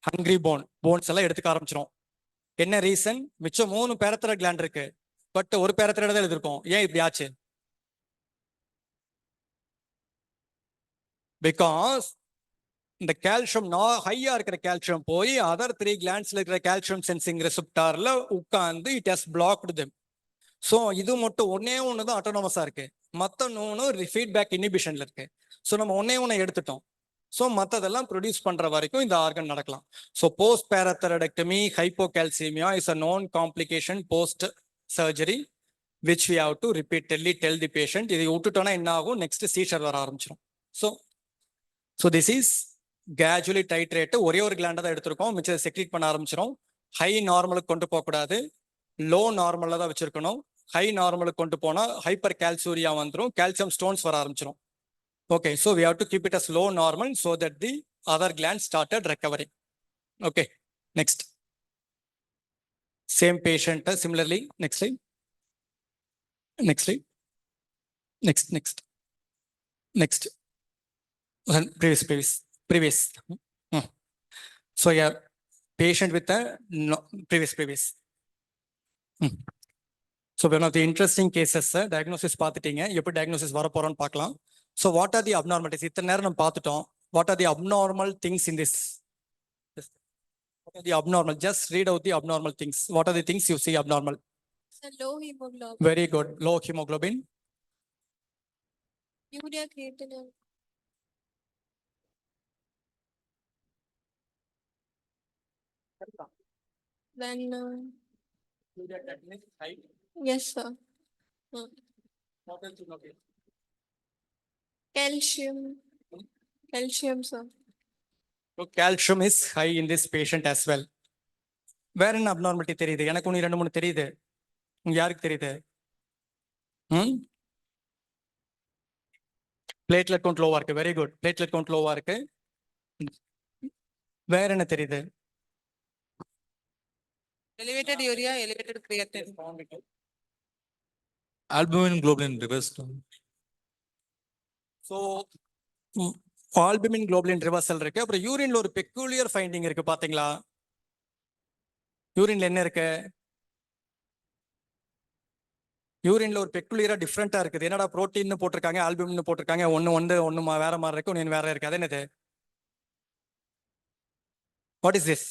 Hungry bone. Bones எல்லாம் எடுத்துக்க ஆரம்பிச்சிரும். என்ன ரீசன்? மிச்சம் 3 பேரத்தரைட் கிளாண்ட் இருக்கு. பட் ஒரு பேரத்தரைட் தான் எழுதிருக்கோம். ஏன் இப்படி ஆச்சு? Because இந்த கால்சியம் ஹையா இருக்கிற கால்சியம் போய் அதர் 3 கிளாண்ட்ஸ்ல இருக்கிற கால்சியம் சென்சிங் ரெசெப்டார்ல உட்கார்ந்து it has blocked them. So இது மட்டும் ஒண்ணு தான் ஆட்டோனமஸா இருக்கு, மற்ற 3 ஃபீட்பேக் இன்ஹிபிஷன்ல இருக்கு. ஸோ நம்ம ஒண்ணு எடுத்துட்டோம். ஸோ மற்றதெல்லாம் ப்ரொடியூஸ் பண்ற வரைக்கும் இந்த ஆர்கன் நடக்கலாம். So post parathyroidectomy hypocalcaemia is a known complication post surgery which we have to repeatedly tell the patient. இதை விட்டுட்டோம்னா என்ன ஆகும்? நெக்ஸ்ட் சீஷர் வர ஆரம்பிச்சிடும். So this is gradually titrate. ஒரே ஒரு கிளாண்டை தான் எடுத்திருக்கோம், மிச்சம் செக்ரீட் பண்ண ஆரம்பிச்சிடும். ஹை நார்மலுக்கு கொண்டு போகக்கூடாது, லோ நார்மலில் தான் வச்சிருக்கணும். ஹை நார்மலுக்கு கொண்டு போனால் ஹைப்பர் கால்சூரியா வந்துடும், கால்சியம் ஸ்டோன்ஸ் வர ஆரம்பிச்சிடும். Okay, so we have to keep it as low normal so that the other gland started recovering. Okay, next. Same patient similarly. Next slide. Next slide. Next. Previous. So yeah, patient with a previous. So one of the interesting cases, diagnosis பார்த்துட்டீங்க, எப்படி diagnosis வர போறோம்னு பார்க்கலாம். So what are the abnormalities? இத்தனை நேரம் நம்ம பார்த்துட்டோம். What are the abnormal things in this? What are the abnormal? Just read out the abnormal things. What are the things you see abnormal? Sir, low hemoglobin, Very good. Low hemoglobin. urea creatinine, then yes sir. What else you notice? Calcium sir. So calcium is high in this patient as well. வேற என்ன abnormality தெரியுது? எனக்கு ஒன்று 2 3 தெரியுது. உங்க யாருக்கு தெரியுது? Platelet count லோவா இருக்கு. வெரி குட், பிளேட்லெட் கவுண்ட் லோவா இருக்கு. வேற என்ன தெரியுது? Elevated urea, elevated creatinine. Albumin globulin reversed. So albumin globulin reversal இருக்கு. அப்புறம் யூரின்ல ஒரு பெக்குலியர் ஃபைண்டிங் இருக்கு, பாத்தீங்களா? யூரின்ல என்ன இருக்கு? யூரின்ல ஒரு பெக்குலியரா டிஃப்ரெண்டா இருக்குது. என்னடா புரோட்டீன் போட்டிருக்காங்க, ஆல்புமின் போட்டிருக்காங்க, ஒன்னு வேற மாதிரி இருக்கு, ஒன்னு வேற இருக்கு. அது என்னது? What is this?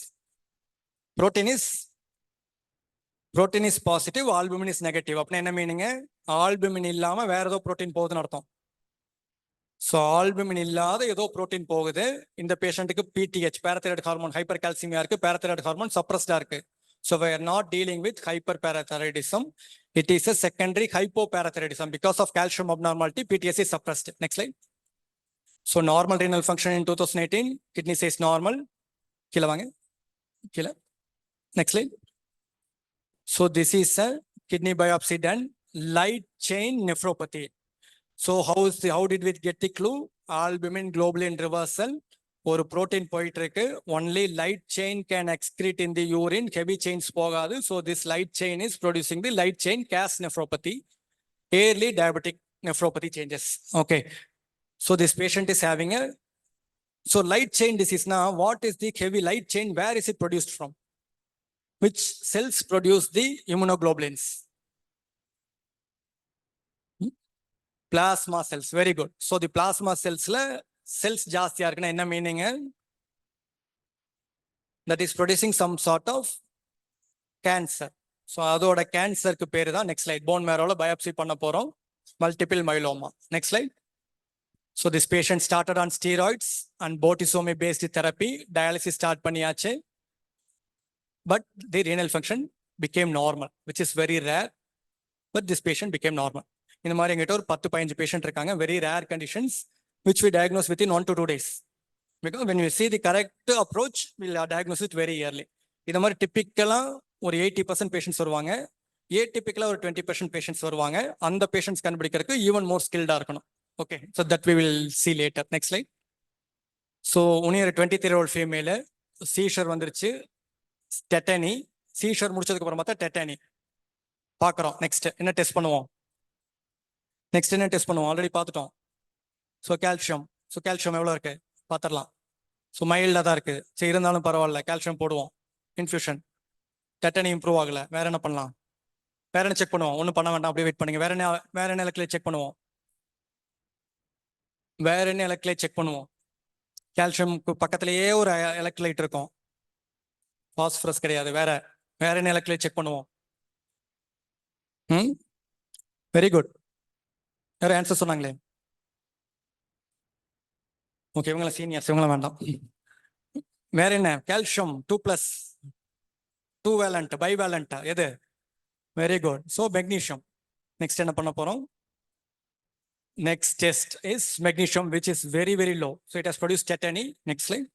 Protein is positive, albumin is negative. அப்படின்னா என்ன மீனிங்? ஆல்புமின் இல்லாம வேற ஏதோ புரோட்டீன் போகுதுன்னு அர்த்தம். ஸோ ஆல்புமின் இல்லாத ஏதோ புரோட்டீன் போகுது. இந்த பேஷண்ட்டுக்கு பிடிஹெச், பேரதைராய்டு ஹார்மோன் ஹைப்பர் கால்சிமியா இருக்கு, பேரதைராய்டு ஹார்மோன் சப்ரஸ்டா இருக்கு. So we are not dealing with hyperparathyroidism. It is a secondary hypoparathyroidism because of calcium abnormality. PTS is suppressed. Next slide. So normal renal function in 2018, kidney size normal. கீழே வாங்க, கீழே. Next slide. So this is a kidney biopsy done, light chain nephropathy. So how did we get the clue? Albumin globulin reversal. ஒரு protein போயிட்டு இருக்கு. Only light chain can excrete in the urine, heavy chains போகாது. So this light chain is producing the light chain cast nephropathy, early diabetic nephropathy changes. Okay, so this patient is having a so light chain டிசீஸ்னா what is the heavy light chain? Where is it produced from? which cells produce the immunoglobulins? Plasma cells. Very good. So the plasma cells la cells ஜாஸ்தியா இருக்குன்னா என்ன meaning? That is producing some sort of cancer. So அதோட கேன்சருக்கு பேரு தான் next slide. Bone marrow biopsy பண்ண போறோம். Multiple myeloma. Next slide. So this patient started on steroids and bortezomib based therapy. Dialysis start பண்ணியாச்சு. But the renal function became normal, which is very rare. But this patient became normal. இந்த மாதிரி எங்கிட்ட ஒரு 10-15 patient இருக்காங்க. Very rare conditions which we diagnose within 1 to 2 days. Because when we see the correct approach, we'll diagnose it very early. இந்த மாதிரி டிப்பிக்கலா ஒரு 80% patients வருவாங்க. ஏடிபிக்கலா ஒரு 20% பேஷண்ட்ஸ் வருவாங்க. அந்த பேஷண்ட்ஸ் கண்டுபிடிக்கிறதுக்கு ஈவன் மோர் ஸ்கில்டா இருக்கணும். Okay, so that we will see later. Next slide. So only a 23-year-old female seizure வந்துருச்சு. Tetany. Seizure முடிச்சதுக்கு அப்புறம் பார்த்தா tetany. பார்க்கறோம். Next என்ன டெஸ்ட் பண்ணுவோம்? Next என்ன டெஸ்ட் பண்ணுவோம்? ஆல்ரெடி பார்த்துட்டோம். So calcium. So calcium எவ்வளவு இருக்கு? பார்த்துடலாம். ஸோ மைல்டாக தான் இருக்குது. சரி இருந்தாலும் பரவாயில்ல, கால்சியம் போடுவோம். இன்ஃபியூஷன். டெட்டனி இம்ப்ரூவ் ஆகலை, வேற என்ன பண்ணலாம்? வேற என்ன செக் பண்ணுவோம்? ஒன்றும் பண்ண வேண்டாம், அப்படியே வெயிட் பண்ணுங்க. வேற என்ன எலக்ட்ரலைட் செக் பண்ணுவோம்? வேற என்ன எலக்ட்ரலைட் செக் பண்ணுவோம்? கால்சியம்க்கு பக்கத்திலேயே ஒரு எலக்ட்ரலைட் இருக்கும். பாஸ்பரஸ் கிடையாது. வேற என்ன எலக்ட்ரலைட் செக் பண்ணுவோம்? Very good. வேற ஆன்சர் சொன்னாங்களே. ஓகே, இவங்கள சீனியர்ஸ், இவங்கள வேண்டாம். வேற என்ன? கால்சியம் 2+, 2 வேலண்ட், பைவேலண்ட் எது? Very good. So magnesium. Next என்ன பண்ண போறோம்? Next test is magnesium, which is very, very low. So it has produced tetany. Next slide.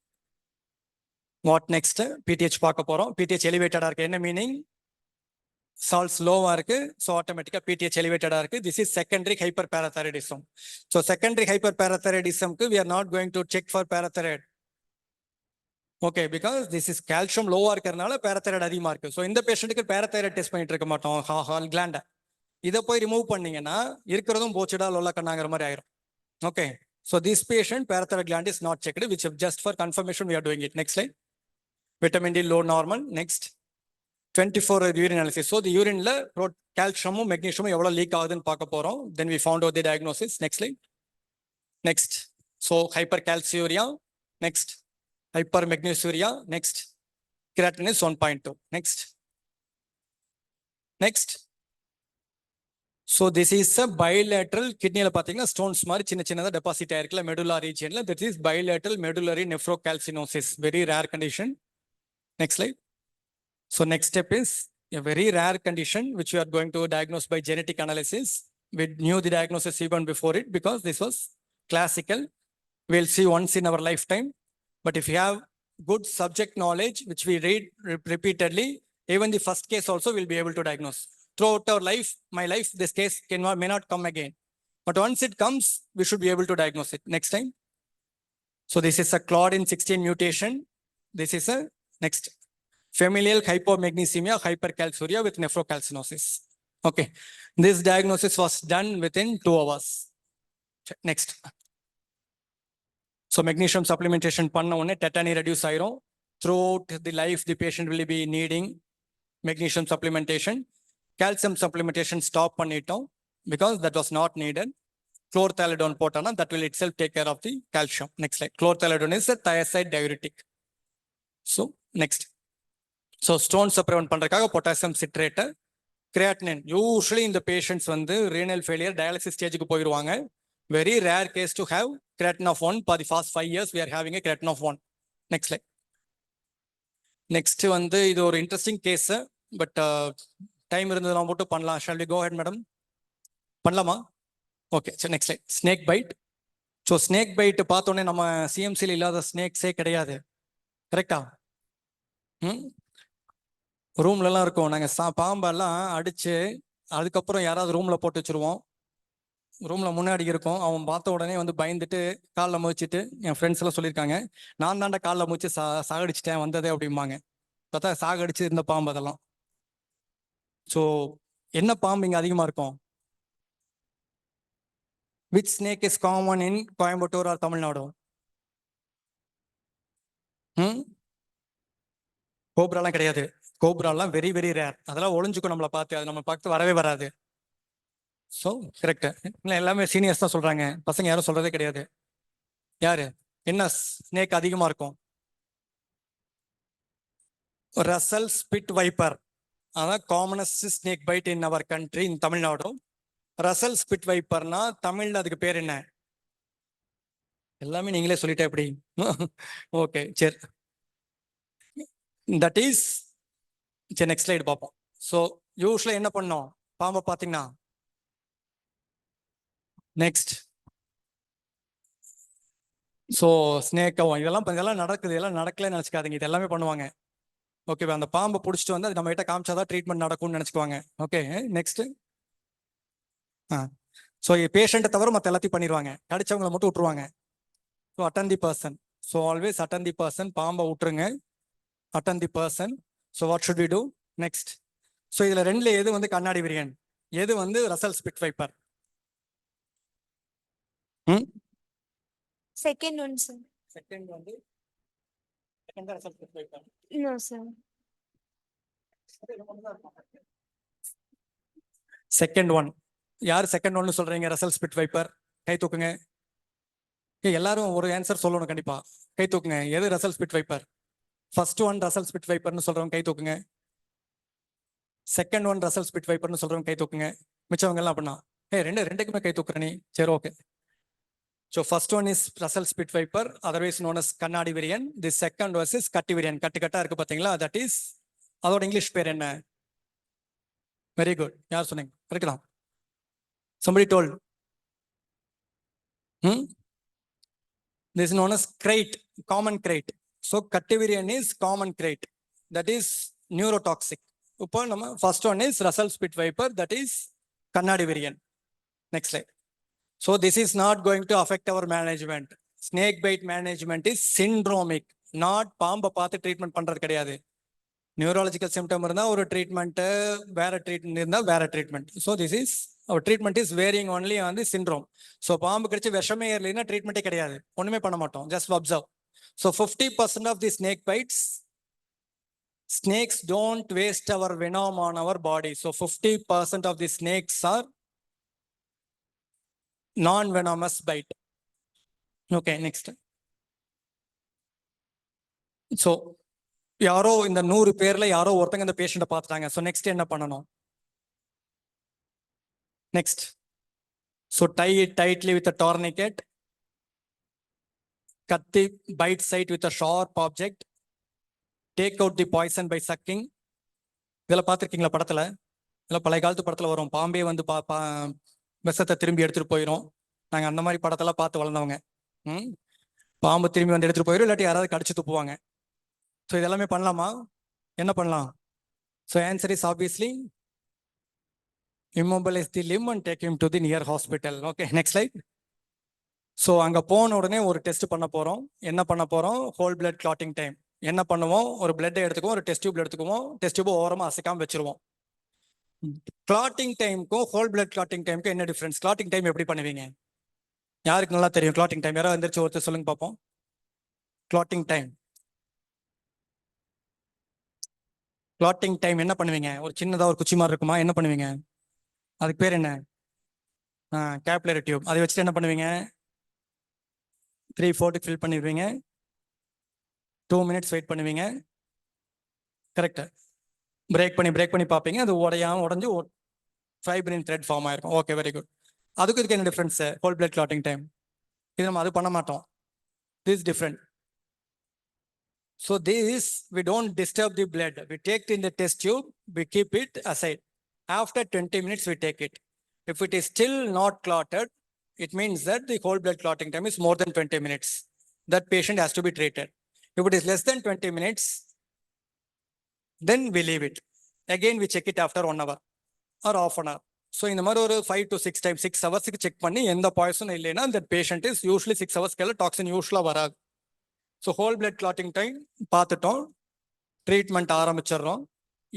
What next? PTH பார்க்க போறோம். PTH elevated இருக்கு. என்ன மீனிங்? Salts low இருக்கு. So automatically PTH elevated இருக்கு. This is secondary hyperparathyroidism. So secondary hyperparathyroidism க்கு we are not going to check for parathyroid. Okay, because this is calcium low இருக்கறனால parathyroid அதிகமா இருக்கு. So இந்த பேஷண்ட்க்கு parathyroid test பண்ணிட்டு இருக்க மாட்டோம். Hall gland. இதை போய் ரிமூவ் பண்ணீங்கன்னா இருக்கிறதும் போச்சுடா லொல்ல கண்ணாங்கிற மாதிரி ஆயிரும். Okay, so this patient parathyroid gland is not checked, which just for confirmation we are doing it. Next slide. Vitamin D low normal. Next 24 urine analysis. So the urine la calcium magnesium எவ்வளவு league ஆகுதுன்னு பார்க்க போறோம். Then we found out the diagnosis. Next slide. Next, so hypercalciuria. Next, hypermagnesiuria. Next, creatinine is 1.2. Next. So this is a bilateral kidney pathina stones mari chinna chinna deposit aayirukla medulla region la. That is bilateral medullary nephrocalcinosis, very rare condition. Next slide. So next step is a very rare condition which we are going to diagnose by genetic analysis. We knew the diagnosis even before it because this was classical. We'll see once in our lifetime. But if you have good subject knowledge, which we read repeatedly, even the first case also we'll be able to diagnose. Throughout our life, my life, this case may not come again. But once it comes, we should be able to diagnose it. Next time. So this is a Claudin 16 mutation. This is a next familial hypomagnesemia, hypercalciuria with nephrocalcinosis. Okay, this diagnosis was done within 2 hours. Next. So magnesium supplementation panna one tetany reduce ஆயிரும். Throughout the life, the patient will be needing magnesium supplementation. Calcium supplementation stop பண்ணிட்டோம் because that was not needed. Chlorthalidone போட்டோம்னா that will itself take care of the calcium. Next slide. Chlorthalidone is a thiazide diuretic. So next. So stones prevent பண்றதுக்காக potassium citrate, creatinine. Usually in the patients வந்து renal failure dialysis stage-க்கு போயிடுவாங்க. Very rare case to have creatinine of 1. For the past 5 years we are having a creatinine of 1. Next slide. Next வந்து இது ஒரு interesting case, but time இருந்தது நான் மட்டும் பண்ணலாம். Shall we go ahead, madam? பண்ணலாமா? Okay, so next slide. Snake bite. So snake byte பார்த்தோன்னே நம்ம சிஎம்சியில் இல்லாத ஸ்னேக்ஸே கிடையாது. கரெக்டா? ரூம்லலாம் இருக்கும். நாங்கள் பாம்பெல்லாம் அடிச்சு அதுக்கப்புறம் யாராவது ரூம்ல போட்டு வச்சிருவோம். ரூம்ல முன்னாடி இருக்கும். அவன் பார்த்த உடனே வந்து பயந்துட்டு காலில் முழிச்சிட்டு, என் ஃப்ரெண்ட்ஸ் எல்லாம் சொல்லியிருக்காங்க, நான் தாண்டா காலில் முழிச்சு சாகடிச்சிட்டேன் வந்ததே அப்படிம்பாங்க. பார்த்தா சாகடிச்சு இருந்த பாம்பு அதெல்லாம். ஸோ என்ன பாம்பு இங்கே அதிகமாக இருக்கும்? Which snake is common in Coimbatore or Tamil Nadu? கோப்ராலாம் கிடையாது. கோப்ராலாம் வெரி வெரி ரேர். அதெல்லாம் ஒளிஞ்சுக்கும் நம்மளை பார்த்து, அது நம்ம பார்த்து வரவே வராது. So correct. இல்லை எல்லாமே சீனியர்ஸ் தான் சொல்றாங்க, பசங்க யாரும் சொல்றதே கிடையாது. யாரு என்ன ஸ்னேக் அதிகமா இருக்கும்? Russell's split viper. அதான் commonest snake bite in our country, in Tamil Nadu. Russell's pit வைப்பர்னா தமிழ்ல அதுக்கு பேர் என்ன? எல்லாமே நீங்களே சொல்லிட்டே எப்படி? ஓகே சரி. தட் இஸ் சரி, நெக்ஸ்ட் ஸ்லைடு பார்ப்போம். ஸோ யூஸ்வலாக என்ன பண்ணோம் பாம்பை பார்த்தீங்கன்னா? நெக்ஸ்ட். ஸோ ஸ்னேக்கவும் இதெல்லாம் நடக்குது, இதெல்லாம் நடக்கலன்னு நினச்சிக்காதீங்க, இது எல்லாமே பண்ணுவாங்க. ஓகேவா? அந்த பாம்பை பிடிச்சிட்டு வந்து அது நம்ம கிட்ட காமிச்சாதான் ட்ரீட்மெண்ட் நடக்கும்னு நினச்சிக்குவாங்க. Okay next. ஸோ பேஷண்ட்டை தவிர மற்ற எல்லாத்தையும் பண்ணிடுவாங்க, கடிச்சவங்களை மட்டும் விட்டுருவாங்க. So attend the person. So always attend the person. பாம்பை விட்டுருங்க, attend the person. So what should we do next? So இதில் ரெண்டுல எது வந்து கண்ணாடி விரியன், எது வந்து Russell's split viper? Second one, sir. Second வந்து Russell's split viper. No, sir. Second one. யார் செகண்ட் ஒன்னு சொல்றீங்க? Russell split wiper. கை தூக்குங்க. எல்லாரும் ஒரு ஆன்சர் சொல்லணும் கண்டிப்பா. கை தூக்குங்க. எது Russell's split viper? First one Russell's pit வைப்பர்னு சொல்றவங்க கை தூக்குங்க. செகண்ட் ஒன் ரசல் ஸ்பிட் வைப்பர்னு சொல்றவங்க கை தூக்குங்க. மிச்சவங்க எல்லாம் அப்படின்னா ரெண்டுக்குமே கை தூக்குற நீ. சரி okay. So first one is Russell split viper, otherwise known as கண்ணாடி விரியன். தி செகண்ட் ஒன் இஸ் கட்டி விரியன். கட்டா இருக்கு பாத்தீங்களா, தட் இஸ் அதோட இங்கிலீஷ் பேர் என்ன? Very good. யார் சொன்னீங்க? கரெக்ட் தான். somebody told. This is known as crate, common crate. So Cattivirian is common crate, that is neurotoxic. இப்போ நம்ம first one is Russell Spit Viper, that is Kannadivirian. Next slide. So this is not going to affect our management. Snake bite management is syndromic, not பாம்பை பார்த்து treatment பண்றது கிடையாது. Neurological symptom இருந்தால் ஒரு treatment, வேற treatment இருந்தால் வேற treatment. So this is our treatment is varying only on the syndrome. So பாம்பு கடிச்சு விஷமே ஏறலைன்னா ட்ரீட்மெண்ட்டே கிடையாது, ஒன்றுமே பண்ண மாட்டோம், just observe. So 50% of the snake bites, snakes don't waste our venom on our body. So 50% of the snakes are non-venomous bite. Okay, next. So யாரோ இந்த 100 பேர்ல யாரோ ஒருத்தங்க இந்த பேஷண்ட்டை பார்த்துட்டாங்க. ஸோ நெக்ஸ்ட் என்ன பண்ணணும்? Next. So tie it tightly with a tourniquet. Cut the bite site with a sharp object. Take out the poison by sucking. இதெல்லாம் பார்த்துருக்கீங்களா படத்துல? இதெல்லாம் பழைய காலத்து படத்துல வரும், பாம்பே வந்து விஷத்தை திரும்பி எடுத்துட்டு போயிடும். நாங்கள் அந்த மாதிரி படத்தெல்லாம் பார்த்து வளர்ந்தவங்க. பாம்பு திரும்பி வந்து எடுத்துட்டு போயிடும், இல்லாட்டி யாராவது கடிச்சு துப்புவாங்க. ஸோ இதெல்லாமே பண்ணலாமா? என்ன பண்ணலாம்? So answer is obviously immobilize the limb and take him to the near hospital. Okay, next slide. So அங்கே போன உடனே ஒரு டெஸ்ட் பண்ண போகிறோம். என்ன பண்ண போகிறோம்? Whole blood clotting time. என்ன பண்ணுவோம்? ஒரு பிளட்டை எடுத்துக்குவோம், ஒரு டெஸ்ட் டியூப் எடுத்துக்குவோம், டெஸ்ட் டியூப் ஓரமாக அசைக்காமல் வச்சிருவோம். கிளாட்டிங் டைமுக்கும் ஹோல் பிளட் கிளாட்டிங் டைமுக்கும் என்ன டிஃப்ரென்ஸ்? கிளாட்டிங் டைம் எப்படி பண்ணுவீங்க? யாருக்கு நல்லா தெரியும் கிளாட்டிங் டைம்? யாராவது வந்துருச்சு ஒருத்தர் சொல்லுங்க பார்ப்போம். கிளாட்டிங் டைம், கிளாட்டிங் டைம் என்ன பண்ணுவீங்க? ஒரு சின்னதாக ஒரு குச்சி மாதிரி இருக்குமா, என்ன பண்ணுவீங்க? அதுக்கு பேர் என்ன? Capillary tube. அதை வச்சுட்டு என்ன பண்ணுவீங்க? 3/4 ஃபில் பண்ணிடுவீங்க, 2 minutes வெயிட் பண்ணுவீங்க. கரெக்டா? பிரேக் பண்ணி பார்ப்பீங்க, அது உடஞ்சு ஃபைப்ரின் த்ரெட் ஃபார்ம் ஆயிருக்கும். Okay, very good. அதுக்கு இதுக்கு என்ன difference? Whole blood clotting time. இது நம்ம அது பண்ண மாட்டோம். This is different. So this, we don't disturb the blood. We take it in the test tube, we keep it aside. After 20 minutes, we take it. If it is still not clotted, it means that the whole blood clotting time is more than 20 minutes. That patient has to be treated. If it is less than 20 minutes, then we leave it. Again, we check it after 1 hour or half an hour. So in the matter of 5 to 6 times, 6 hours, check panni, and the poison illena, that patient is usually 6 hours kela toxin usually varad. So whole blood clotting time பார்த்துட்டோம், treatment ஆரம்பிச்சிடுறோம்.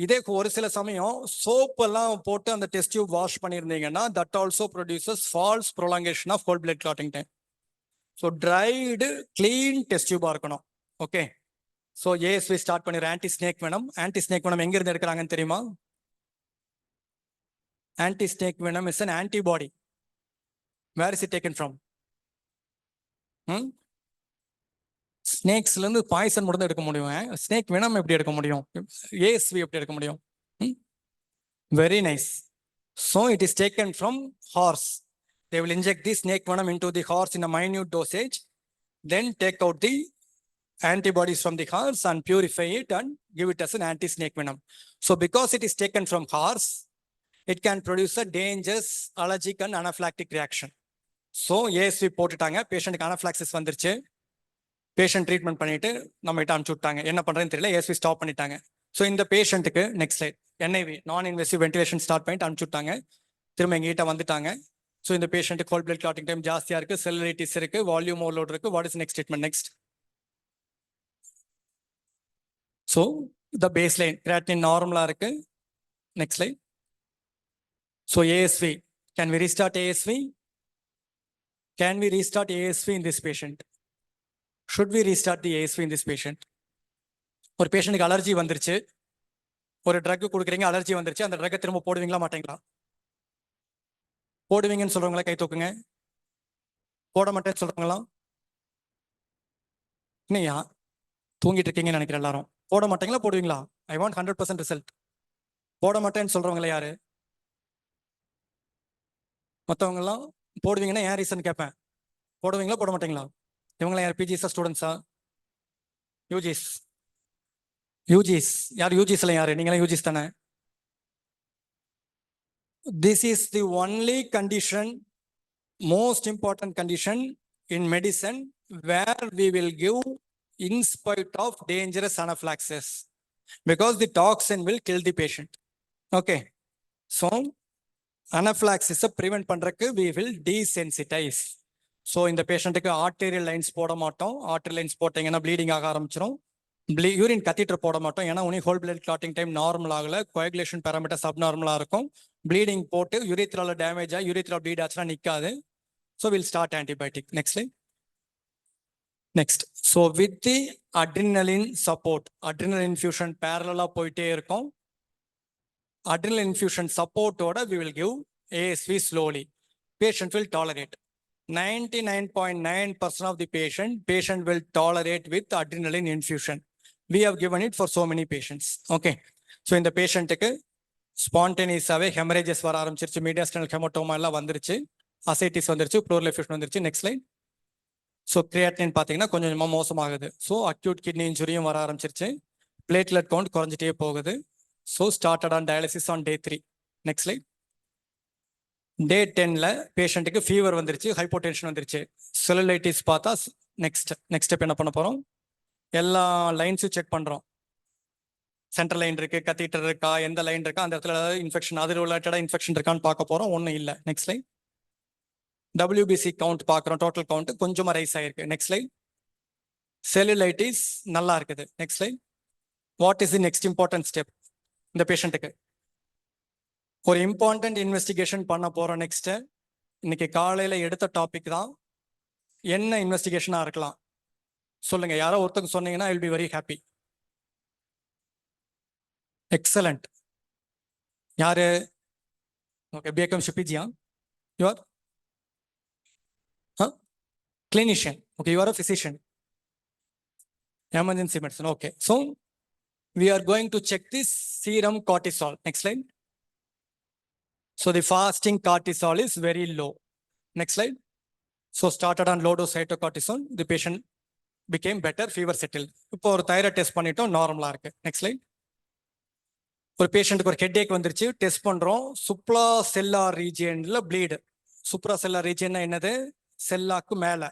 இதே ஒரு சில சமயம் சோப்பெல்லாம் போட்டு அந்த test tube wash பண்ணியிருந்தீங்கன்னா, that also produces false prolongation of whole blood clotting time. So dried clean test டியூபாக இருக்கணும். ஓகே, ஸோ ஏஎஸ்வி ஸ்டார்ட் பண்ணிடுறோம். Anti snake venom. Anti snake venom எங்கிருந்து எடுக்கிறாங்கன்னு தெரியுமா? Anti snake venom is an antibody. Where is it taken from? ஸ்னேக்ஸ்ல இருந்து poison மட்டும் தான் எடுக்க முடியும். ஸ்னேக் வெனம் எப்படி எடுக்க முடியும்? ஏஎஸ்வி எப்படி எடுக்க முடியும்? Very nice. So it is taken from horse. They will inject the snake venom into the horse in a minute dosage, then take out the antibodies from the horse and purify it and give it as an anti-snake venom. So because it is taken from horse, it can produce a dangerous allergic and anaphylactic reaction. So ASV போட்டுட்டாங்க, பேஷண்ட்டுக்கு அனாஃபிளாக்சிஸ் வந்துருச்சு. Patient treatment பண்ணிட்டு நம்ம கிட்ட அனுப்பிச்சு விட்டாங்க. என்ன பண்றதுன்னு தெரியல, ஏஎஸ்வி ஸ்டாப் பண்ணிட்டாங்க. ஸோ இந்த பேஷண்ட்டுக்கு நெக்ஸ்ட் ஸ்லைட் என்ஐவி நான் இன்வெசிவ் வென்டிலேஷன் ஸ்டார்ட் பண்ணிட்டு அனுப்பிச்சு விட்டாங்க. திரும்ப எங்ககிட்ட வந்துட்டாங்க. ஸோ இந்த பேஷண்ட்டுக்கு ஹோல் பிளட் கிளாட்டிங் டைம் ஜாஸ்தியா இருக்கு, செல்லுலைட்டிஸ் இருக்கு, வால்யூம் ஓவர்லோட் இருக்கு. What is next treatment? Next. So the base line creatinine நார்மலா இருக்கு. Next line. So ASV, can we restart ASV? Can we restart ASV in this patient? Should we restart the ASV in this patient? ஒரு பேஷண்ட்டுக்கு allergy வந்துருச்சு, ஒரு drug கொடுக்குறீங்க, allergy வந்துருச்சு, அந்த ட்ரக்கை திரும்ப போடுவீங்களா மாட்டீங்களா? போடுவீங்கன்னு சொல்றவங்களா கை தூக்குங்க. போட மாட்டேன்னு சொல்றவங்களா? இன்னையா தூங்கிட்டு இருக்கீங்கன்னு நினைக்கிறேன் எல்லாரும். போட மாட்டீங்களா போடுவீங்களா? I want 100% result. போட மாட்டேன்னு சொல்றவங்களா யாரு? மற்றவங்கலாம் போடுவீங்கன்னா ஏன் ரீசன் கேட்பேன். போடுவீங்களா போட மாட்டீங்களா? இவங்களா யார்? பிஜிஸா ஸ்டூடெண்ட்ஸா? யூஜிஸ். யூஜிஸ் யார்? யூஜிஸ்ல யாரு? நீங்களா யூஜிஸ் தானே? This is the only condition, most important condition in medicine where we will give in spite of dangerous anaphylaxis because the toxin will kill the patient. Okay, so anaphylaxis prevent பண்றதுக்கு we will desensitize. ஸோ இந்த பேஷண்ட்டுக்கு arterial lines போட மாட்டோம். ஆர்டரியல் lines போட்டீங்கன்னா bleeding ஆக ஆரம்பிச்சிடும். Urine catheter போட மாட்டோம், ஏன்னா உனி whole blood clotting time normal ஆகல, கோயகுலேஷன் பேராமீட்டர் சப் நார்மலாக இருக்கும். ப்ளீடிங் போட்டு யூரித்ரால டேமேஜ் ஆகி யூரித்ரா ப்ளீட் ஆச்சுன்னா நிற்காது. So will start antibiotic. Next next. So with the adrenaline support, adrenal infusion பேரலாக போயிட்டே இருக்கும். அட்ரினல் இன்ஃபியூஷன் சப்போர்ட்டோட we will give ASV slowly. Patient will tolerate. 99.9% of the patient will tolerate with adrenaline infusion. We have given it for so many patients. Okay. So in the patient spontaneous hemorrhages வர ஆரம்பிச்சிருச்சு, mediastinal hematoma எல்லாம் வந்துருச்சு, ascites வந்துருச்சு, pleural effusion வந்துருச்சு. Next slide. So creatinine பாத்தீங்கன்னா கொஞ்சம் மோசமாகுது. So acute kidney injury வர ஆரம்பிச்சிருச்சு, platelet count குறைஞ்சிட்டே போகுது. So started on dialysis on day 3. Next slide. டே 10ல பேஷண்ட்டுக்கு ஃபீவர் வந்துருச்சு, ஹைப்போடென்ஷன் வந்துருச்சு, செல்லுலைட்டிஸ் பார்த்தா நெக்ஸ்ட் ஸ்டெப் என்ன பண்ண போறோம்? எல்லா லைன்ஸும் செக் பண்றோம். சென்ட்ரல் லைன் இருக்கு, கத்தீட்டர் இருக்கா, எந்த லைன் இருக்கா, அந்த இடத்துல ஏதாவது இன்ஃபெக்ஷன், அது ரிலேட்டடா இன்ஃபெக்ஷன் இருக்கான்னு பார்க்க போறோம். ஒன்றும் இல்லை. Next line. WBC கவுண்ட் பார்க்குறோம், டோட்டல் கவுண்ட் கொஞ்சமா ரைஸ் ஆயிருக்கு. Next line. செல்லுலைட்டிஸ் நல்லா இருக்குது. Next line. What is the next important step இந்த பேஷண்ட்டுக்கு? ஒரு இம்பார்ட்டன்ட் இன்வெஸ்டிகேஷன் பண்ண போறோம். நெக்ஸ்ட் இன்னைக்கு காலையில எடுத்த டாபிக் தான். என்ன இன்வெஸ்டிகேஷனா இருக்கலாம் சொல்லுங்க, யாரோ ஒருத்தங்க சொன்னீங்கன்னா I will be very happy. Excellent. யாரு? ஓகே, பிஎம்சி பிஜியா? You are clinician. Okay, you are a physician. Emergency medicine. Okay, so we are going to check this serum cortisol. Next slide. So the fasting cortisol is very low. Next slide. So started on low dose hydrocortisone, the patient became better, fever settled. இப்போ ஒரு thyroid test பண்ணிட்டோம், நார்மலா இருக்கு. Next slide. ஒரு பேஷண்ட்டுக்கு ஒரு head ஏக் வந்துருச்சு, test பண்றோம், சுப்ரா செல்லார் ரீஜியன்ல ப்ளீடு. சுப்ரா செல்லார் ரீஜியன் என்னது? செல்லாக்கு மேல.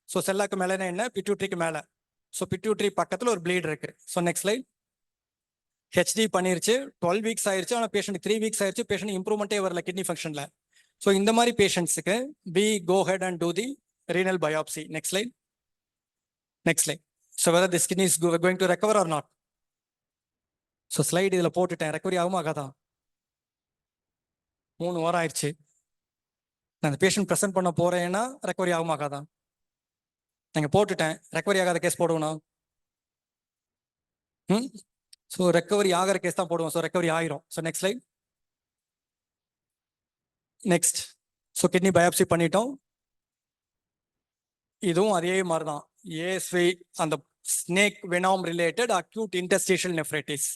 ஸோ செல்லாக்கு மேலனா என்ன? பிட்யூட்ரிக்கு மேல. ஸோ பிட்யூட்ரி பக்கத்துல ஒரு ப்ளீட் இருக்கு. So next slide. ஹெச்டி பண்ணிருச்சு, 12 வீக்ஸ் ஆயிருச்சு, ஆனால் பேஷண்ட் 3 வீக்ஸ் ஆயிருச்சு, பேஷண்ட் இம்ப்ரூவ்மெண்ட்டே வரல கிட்னி ஃபங்க்ஷன்ல. ஸோ இந்த மாதிரி பேஷண்ட்ஸுக்கு we go ahead and do the renal biopsy. Next slide. Next slide. So whether this kidney is going to recover or not. So slide இதில் போட்டுட்டேன், ரெக்கவரி ஆகுமா ஆகாதா? 3 வாரம் ஆயிடுச்சு, நான் அந்த பேஷண்ட் ப்ரெசென்ட் பண்ண போறேன்னா ரெக்கவரி ஆகுமா ஆகாதா? நீங்கள் போட்டுட்டேன், ரெக்கவரி ஆகாத கேஸ் போடுவோம். ஸோ ரெக்கவரி ஆகிற கேஸ் தான் போடுவோம். ஸோ ரெக்கவரி ஆயிரும். So next slide. Next, so kidney biopsy பண்ணிட்டோம். இதுவும் அதே மாதிரி தான். ஏஎஸ்வி அந்த snake venom related acute interstitial nephritis.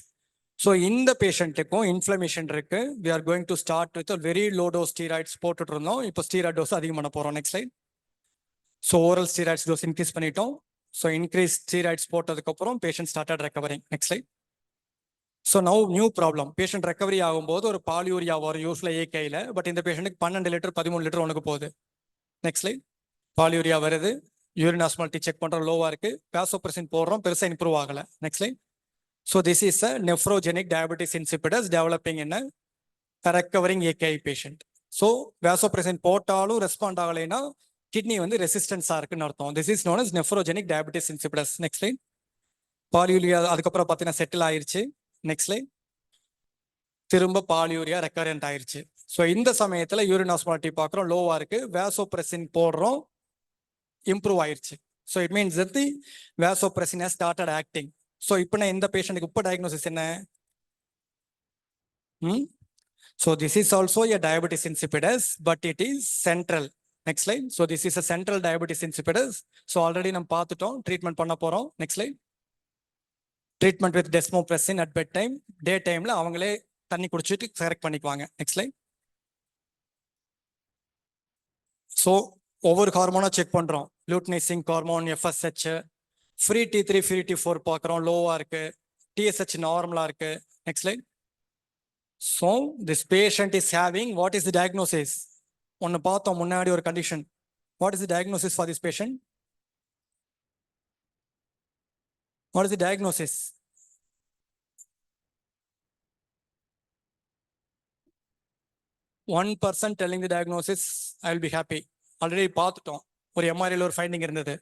So இந்த பேஷண்ட்டுக்கும் இன்ஃப்ளமேஷன் இருக்கு. We are going to start with very low dose steroids போட்டுட்டு இருந்தோம். இப்போ ஸ்டீராய்ட் டோஸ் அதிகம் பண்ண போறோம். Next slide. So oral steroids dose increase பண்ணிட்டோம். ஸோ இன்க்ரீஸ் ஸ்டீராய்ட்ஸ் போட்டதுக்கப்புறம் patient started recovering. Next slide. So now new problem. Patient recovery ஆகும்போது ஒரு பாலியூரியா வரும் யூஸ்வலாக ஏகையில். பட் இந்த பேஷண்ட்டுக்கு 12 லிட்டர் 13 லிட்டர் ஒன்றுக்கு போகுது. Next slide. பாலியூரியா வருது, யூரின் ஆஸ்மாலிட்டி செக் பண்ணுறோம், லோவாக இருக்கு, வேசோப்ரெசின் போடுறோம், பெருசாக இம்ப்ரூவ் ஆகலை. Next slide. So this is a nephrogenic diabetes insipidus developing in a recovering AKI patient. So vasopressin போட்டாலும் ரெஸ்பாண்ட் ஆகலைன்னா கிட்னி வந்து ரெசிஸ்டன்ஸாக இருக்குன்னு அர்த்தம். This is known as nephrogenic diabetes insipidus. Next slide. Polyuria அதுக்கப்புறம் பார்த்தீங்கன்னா செட்டில் ஆயிருச்சு. Next slide. திரும்ப பாலியூரியா ரெக்கரண்ட் ஆயிருச்சு. ஸோ இந்த சமயத்தில் யூரின் ஆஸ்மாலிட்டி பார்க்குறோம், லோவாக இருக்கு, வேசோப்ரெசின் போடுறோம், இம்ப்ரூவ் ஆயிருச்சு. So it means that the vasopressin has started acting. So இப்போ நான் இந்த பேஷண்ட்டுக்கு இப்போ டயக்னோசிஸ் என்ன? So this is also a diabetes insipidus, but it is central. Next slide. So this is a central diabetes insipidus. So already நம்ம பார்த்துட்டோம், treatment பண்ண போகிறோம். Next slide. Treatment with desmopressin at bed time. Day டைமில் அவங்களே தண்ணி குடிச்சிட்டு correct பண்ணிக்குவாங்க. Next slide. So ஒவ்வொரு ஹார்மோனாக செக் பண்ணுறோம். Luteinising hormone, FSH, free T3 free T4 பார்க்குறோம், லோவாக இருக்கு, டிஎஸ்ஹெச் நார்மலாக இருக்கு. Next slide. So this patient is having what is the diagnosis? ஒன்று பார்த்தோம் முன்னாடி ஒரு condition. What is the diagnosis for this patient? What is the diagnosis? One person telling the diagnosis, I will be happy. Already பார்த்துட்டோம், ஒரு எம்ஆர்ஐல ஒரு finding இருந்தது.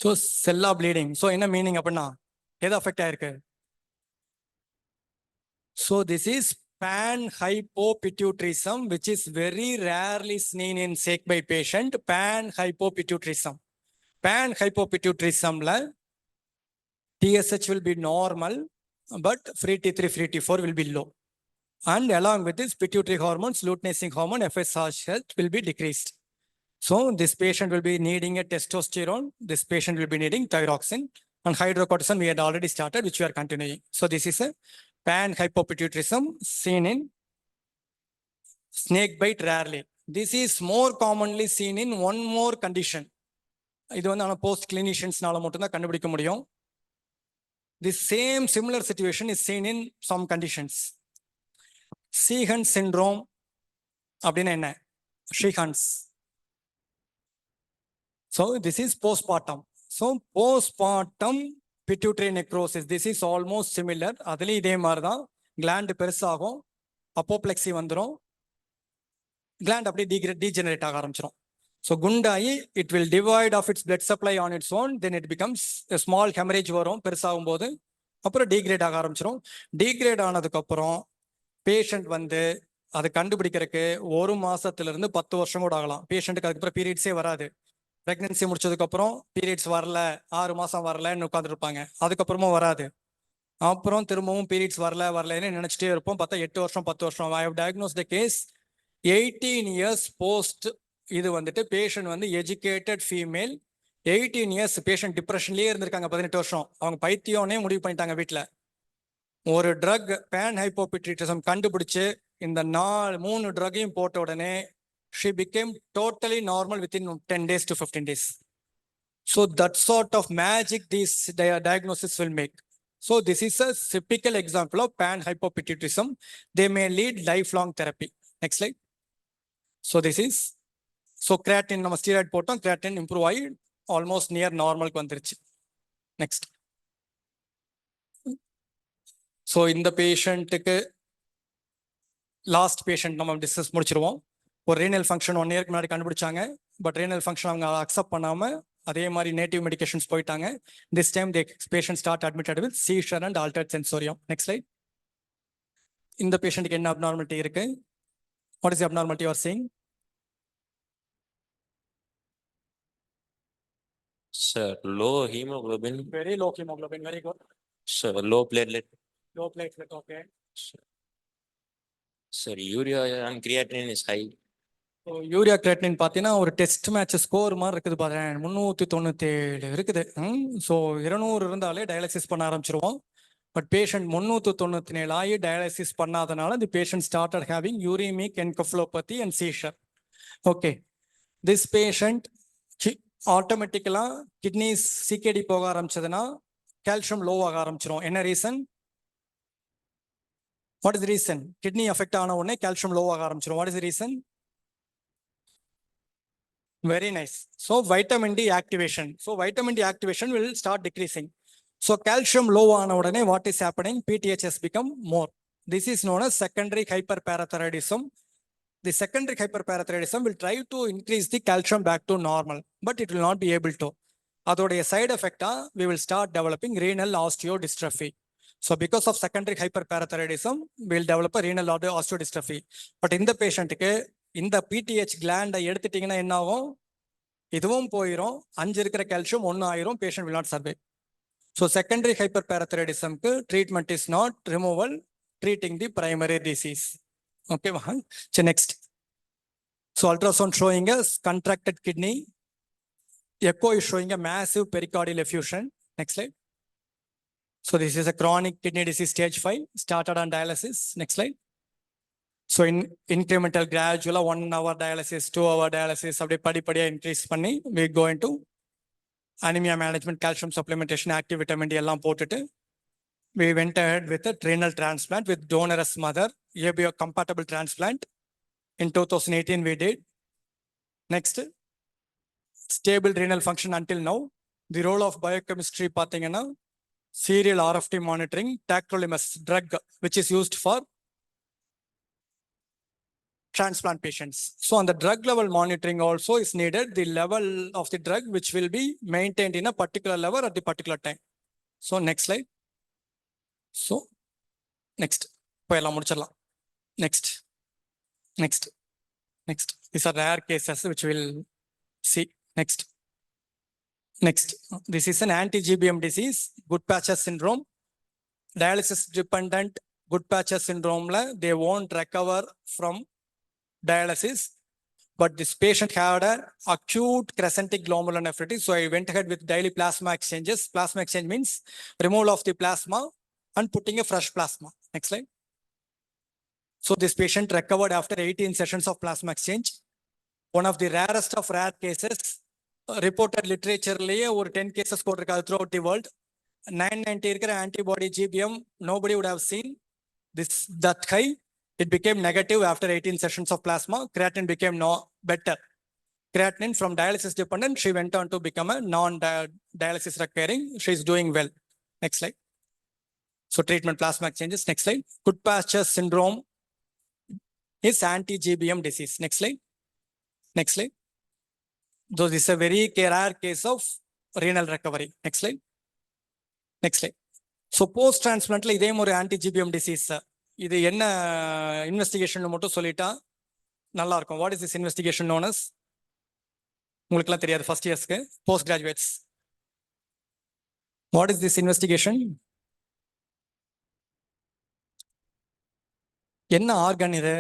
So செல்லா bleeding. So என்ன மீனிங் அப்படின்னா எது அஃபெக்ட் ஆயிருக்கு? So this is pan-hypopituitarism, which is very rarely seen in SACE patient. Pan-hypopituitarism. Pan-hypopituitarism la TSH will be normal, but free T3 free T4 will be low. And along with this, pituitary hormones, luteinizing hormone, FSH will be decreased. So this patient will be needing a testosterone. This patient will be needing thyroxine and hydrocortisone. We had already started, which we are continuing. So this is a pan-hypopituitarism seen in snake bite rarely. This is more commonly seen in one more condition. இது வந்து ஆனால் post கிளினிஷியன்ஸ்னால மட்டும்தான் கண்டுபிடிக்க முடியும். This same similar situation is seen in some conditions. Sheehan's syndrome அப்படின்னா என்ன? Sheehan's. So this is postpartum. So postpartum pituitary necrosis. This is almost similar. அதுலேயும் இதே மாதிரி தான். கிளாண்ட் பெருசாகும், அப்போப்ளெக்சி வந்துடும், கிளாண்ட் அப்படியே டீஜெனரேட் ஆக ஆரம்பிச்சிடும். ஸோ குண்டாயி it will divide of its blood supply on its own. Then it becomes small haemorrhage வரும் பெருசாகும் போது. அப்புறம் டீக்ரேட் ஆக ஆரம்பிச்சிடும். டீக்ரேட் ஆனதுக்கப்புறம் பேஷண்ட் வந்து அதை கண்டுபிடிக்கிறதுக்கு 1 மாசத்துல 10 வருஷம் கூட ஆகலாம். பேஷண்ட்டுக்கு அதுக்கப்புறம் பீரியட்ஸே வராது. பிரெக்னன்சி முடிச்சதுக்கப்புறம் பீரியட்ஸ் வரல, 6 மாசம் வரலன்னு உட்காந்துருப்பாங்க. அதுக்கப்புறமும் வராது. அப்புறம் திரும்பவும் பீரியட்ஸ் வரலன்னு நினைச்சிட்டே இருப்போம். பார்த்தா 8 வருஷம் 10 வருஷம். I have diagnose the case 18 years post. இது வந்துட்டு பேஷண்ட் வந்து எஜுகேட்டட் ஃபீமேல், 18 years பேஷண்ட் டிப்ரெஷன்லேயே இருந்திருக்காங்க. 18 வருஷம் அவங்க பைத்தியம்னே முடிவு பண்ணிட்டாங்க வீட்டில். ஒரு ட்ரக் பேன் ஹைப்போபிட்ரிட்டிசம் கண்டுபிடிச்சு இந்த 3 ட்ரக்கையும் போட்ட உடனே she became totally normal within 10 days to 15 days. So that sort of magic this diagnosis will make. So this is a typical example of pan-hypopituitarism. They may lead lifelong therapy. Next slide. So this is, so creatinine நம்ம steroid போட்டோம், creatinine improve ஆகி almost near normal வந்துருச்சு. Next. So இந்த பேஷண்ட்டுக்கு last patient நம்ம discuss முடிச்சிருவோம். ஒரு renal function 1 இயர்க்கு முன்னாடி கண்டுபிடிச்சாங்க. பட் ரீனல் ஃபங்க்ஷன் அவங்க அக்செப்ட் பண்ணாம அதே மாதிரி நேட்டிவ் மெடிகேஷன்ஸ் போயிட்டாங்க. This time the patient start admitted with seizure and altered sensorium. Next slide. இந்த பேஷண்ட்டுக்கு என்ன அப்நார்மாலிட்டி இருக்கு? What is the abnormality you are seeing? Sir, low hemoglobin. Very low hemoglobin, very good. Sir, low platelet. Low platelet, okay. Sir, urea and creatinine is high. So urea creatinine பார்த்தீங்கன்னா ஒரு test match score மாதிரி இருக்குது பார்த்தேன் 397 இருக்குது. So 200 இருந்தாலே dialysis பண்ண ஆரம்பிச்சிருவோம். But patient 397 ஆகி டயாலிசிஸ் பண்ணாதனால the patient started having uraemic encephalopathy and seizure. Okay, this patient ஆட்டோமேட்டிக்கலாக கிட்னிஸ் சிகேடி போக ஆரம்பிச்சதுன்னா கால்சியம் லோ ஆக ஆரம்பிச்சிரும். என்ன reason? What is reason? Kidney affect ஆன உடனே கால்சியம் லோ ஆக ஆரம்பிச்சிரும். What is reason? Very nice. So vitamin D activation. So vitamin D activation will start decreasing. So calcium low on odane what is happening? PTH has become more. This is known as secondary hyperparathyroidism. The secondary hyperparathyroidism will try to increase the calcium back to normal, but it will not be able to. Adode side effect, we will start developing renal osteodystrophy. So because of secondary hyperparathyroidism, we will develop a renal osteodystrophy. But in the patient, இந்த BTh கிளாண்டை எடுத்துட்டீங்கன்னா என்ன ஆகும்? இதுவும் போயிடும், 5 இருக்கிற calcium 1 ஆயிரும், patient will not survive. So secondary hyper பேரத்ரைடிசம்க்கு treatment is not removal, treating the primary disease. ஓகேவா? சரி, next. So ultrasound showing a contracted kidney, echo is showing a massive pericardial effusion. Next slide. So this is a chronic kidney disease stage 5, started on dialysis. Next slide. So in incremental gradual 1 hour dialysis, 2 hour dialysis, அப்படி படிப்படியா increase பண்ணி we go into anemia management, calcium supplementation, active vitamin D எல்லாம் போட்டுட்டு we went ahead with a renal transplant with donorous mother, ABO compatible transplant. In 2018 we did. Next, stable renal function until now. The role of biochemistry பார்த்தீங்கன்னா serial RFT monitoring, tacrolimus drug which is used for transplant patients. So on the drug level monitoring also is needed, the level of the drug which will be maintained in a particular level at the particular time. So next slide. So next. Next. Next. Next. These are rare cases which we'll see. Next. Next. This is an anti-GBM disease, Goodpatcher syndrome. Dialysis dependent Goodpatcher syndrome, they won't recover from dialysis, but this patient had an acute crescentic glomerulonephritis. So I went ahead with daily plasma exchanges. Plasma exchange means removal of the plasma and putting a fresh plasma. Next slide. So this patient recovered after 18 sessions of plasma exchange. One of the rarest of rare cases, reported literature or 10 cases throughout the world. 990 antibody GBM, nobody would have seen this that high. It became negative after 18 sessions of plasma. Creatinine became no better. Creatinine from dialysis dependent, she went on to become a non-dialysis requiring. She is doing well. Next slide. So treatment plasma exchanges. Next slide. Goodpatcher syndrome is anti-GBM disease. Next slide. Next slide. Though this is a very rare case of renal recovery. Next slide. Next slide. So post-transplant, இதே ஒரு anti-GBM disease. இது என்ன investigation மட்டும் சொல்லிட்டா நல்லா இருக்கும். What is this investigation known as? உங்களுக்குலாம் தெரியாது, ஃபர்ஸ்ட் இயர்ஸ்க்கு post graduates. What is this investigation? என்ன ஆர்கன் இது?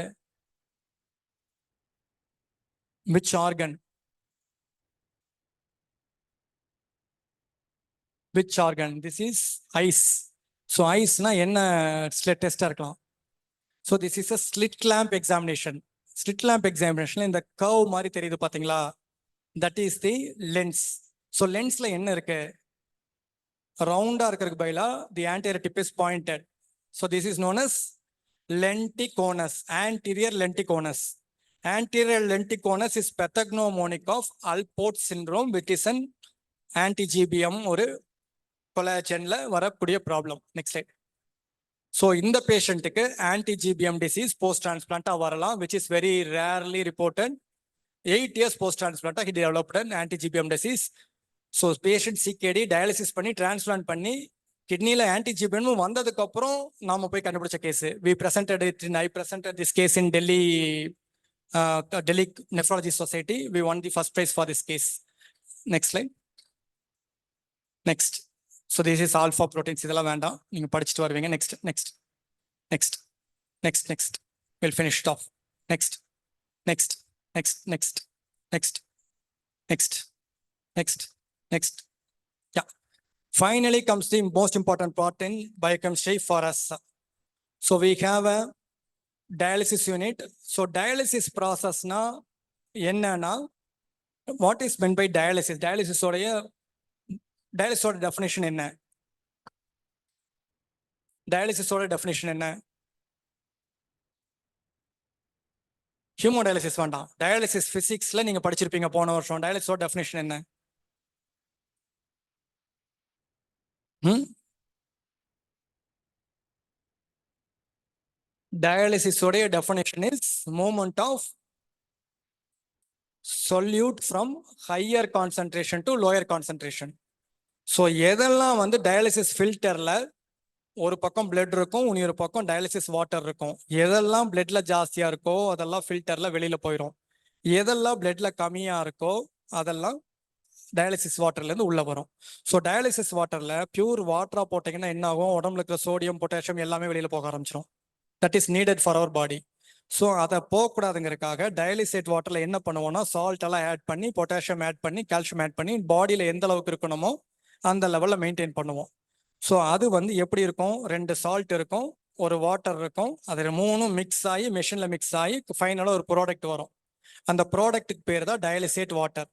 Which organ? Which organ? This is eyes. So ஐஸ்னா என்ன டெஸ்டா இருக்கலாம்? So this is a slit clamp examination. Slit clamp examination in the curve மாதிரி தெரியுது பாத்தீங்களா? That is the lens. So lensல என்ன இருக்கு? ரவுண்டா இருக்கிறதுக்கு பதிலா the anterior tip is pointed. So this is known as lenticonus, anterior lenticonus. Anterior lenticonus is pathognomonic of Alport syndrome, which is an anti-GBM ஒரு கொலாஜன்ல வரக்கூடிய ப்ராப்ளம். Next slide. ஸோ இந்த பேஷண்ட்டுக்கு anti-GBM disease post transplant வரலாம், which is very rarely reported. 8 years post transplant he developed an anti-GBM disease. So patient CKD dialysis பண்ணி transplant பண்ணி கிட்னில anti-GBM வந்ததுக்கு அப்புறம் நாம போய் கண்டுபிடிச்ச case. I presented this case in Delhi Nephrology Society. We won the first prize for this case. Next slide. Next. So this is alpha proteins. இதெல்லாம் வேண்டாம். நீங்க படிச்சுட்டு வருவீங்க. Next, next, next, next, next. We'll finish it off. Next, next, next, next, next, next, next, next. Yeah. Finally comes the most important part in biochemistry for us. So we have a dialysis unit. So dialysis process na என்னன்னா what is meant by dialysis? Dialysis ஓடைய definition என்ன? Dialysis ஓட definition என்ன? ஹியூமோடயாலிசிஸ் வேண்டாம். Dialysis பிசிக்ஸ்ல நீங்க படிச்சிருப்பீங்க போன வருஷம். டயாலிசிஸோட டெஃபினிஷன் என்ன? டயாலிசிஸோடைய definition is movement of solute from higher concentration to lower concentration. ஸோ எதெல்லாம் வந்து டயாலிசிஸ் ஃபில்டர்ல ஒரு பக்கம் பிளட் இருக்கும், இன்னொரு பக்கம் டயாலிசிஸ் வாட்டர் இருக்கும். எதெல்லாம் பிளட்ல ஜாஸ்தியா இருக்கோ அதெல்லாம் ஃபில்டர்ல வெளியில போயிடும். எதெல்லாம் பிளட்ல கம்மியா இருக்கோ அதெல்லாம் டயாலிசிஸ் வாட்டர்ல இருந்து உள்ள வரும். ஸோ டயாலிசிஸ் வாட்டர்ல பியூர் வாட்டரா போட்டீங்கன்னா என்ன ஆகும்? உடம்புல இருக்கிற சோடியம், பொட்டாசியம் எல்லாமே வெளியில போக ஆரம்பிச்சிடும். That is needed for our body. So அதை போகக்கூடாதுங்கிறதுக்காக டயாலிசேட் வாட்டர்ல என்ன பண்ணுவோம்னா சால்ட் எல்லாம் ஆட் பண்ணி, பொட்டாசியம் ஆட் பண்ணி, கால்சியம் ஆட் பண்ணி பாடியில எந்த அளவுக்கு இருக்கணுமோ அந்த லெவல்ல மெயின்டைன் பண்ணுவோம். ஸோ அது வந்து எப்படி இருக்கும்? 2 சால்ட் இருக்கும், ஒரு வாட்டர் இருக்கும், அது 3 மிக்ஸ் ஆகி மெஷின்ல மிக்ஸ் ஆகி ஃபைனலாக ஒரு ப்ராடக்ட் வரும். அந்த ப்ராடக்ட்டுக்கு பேர் தான் டயாலிசேட் வாட்டர்.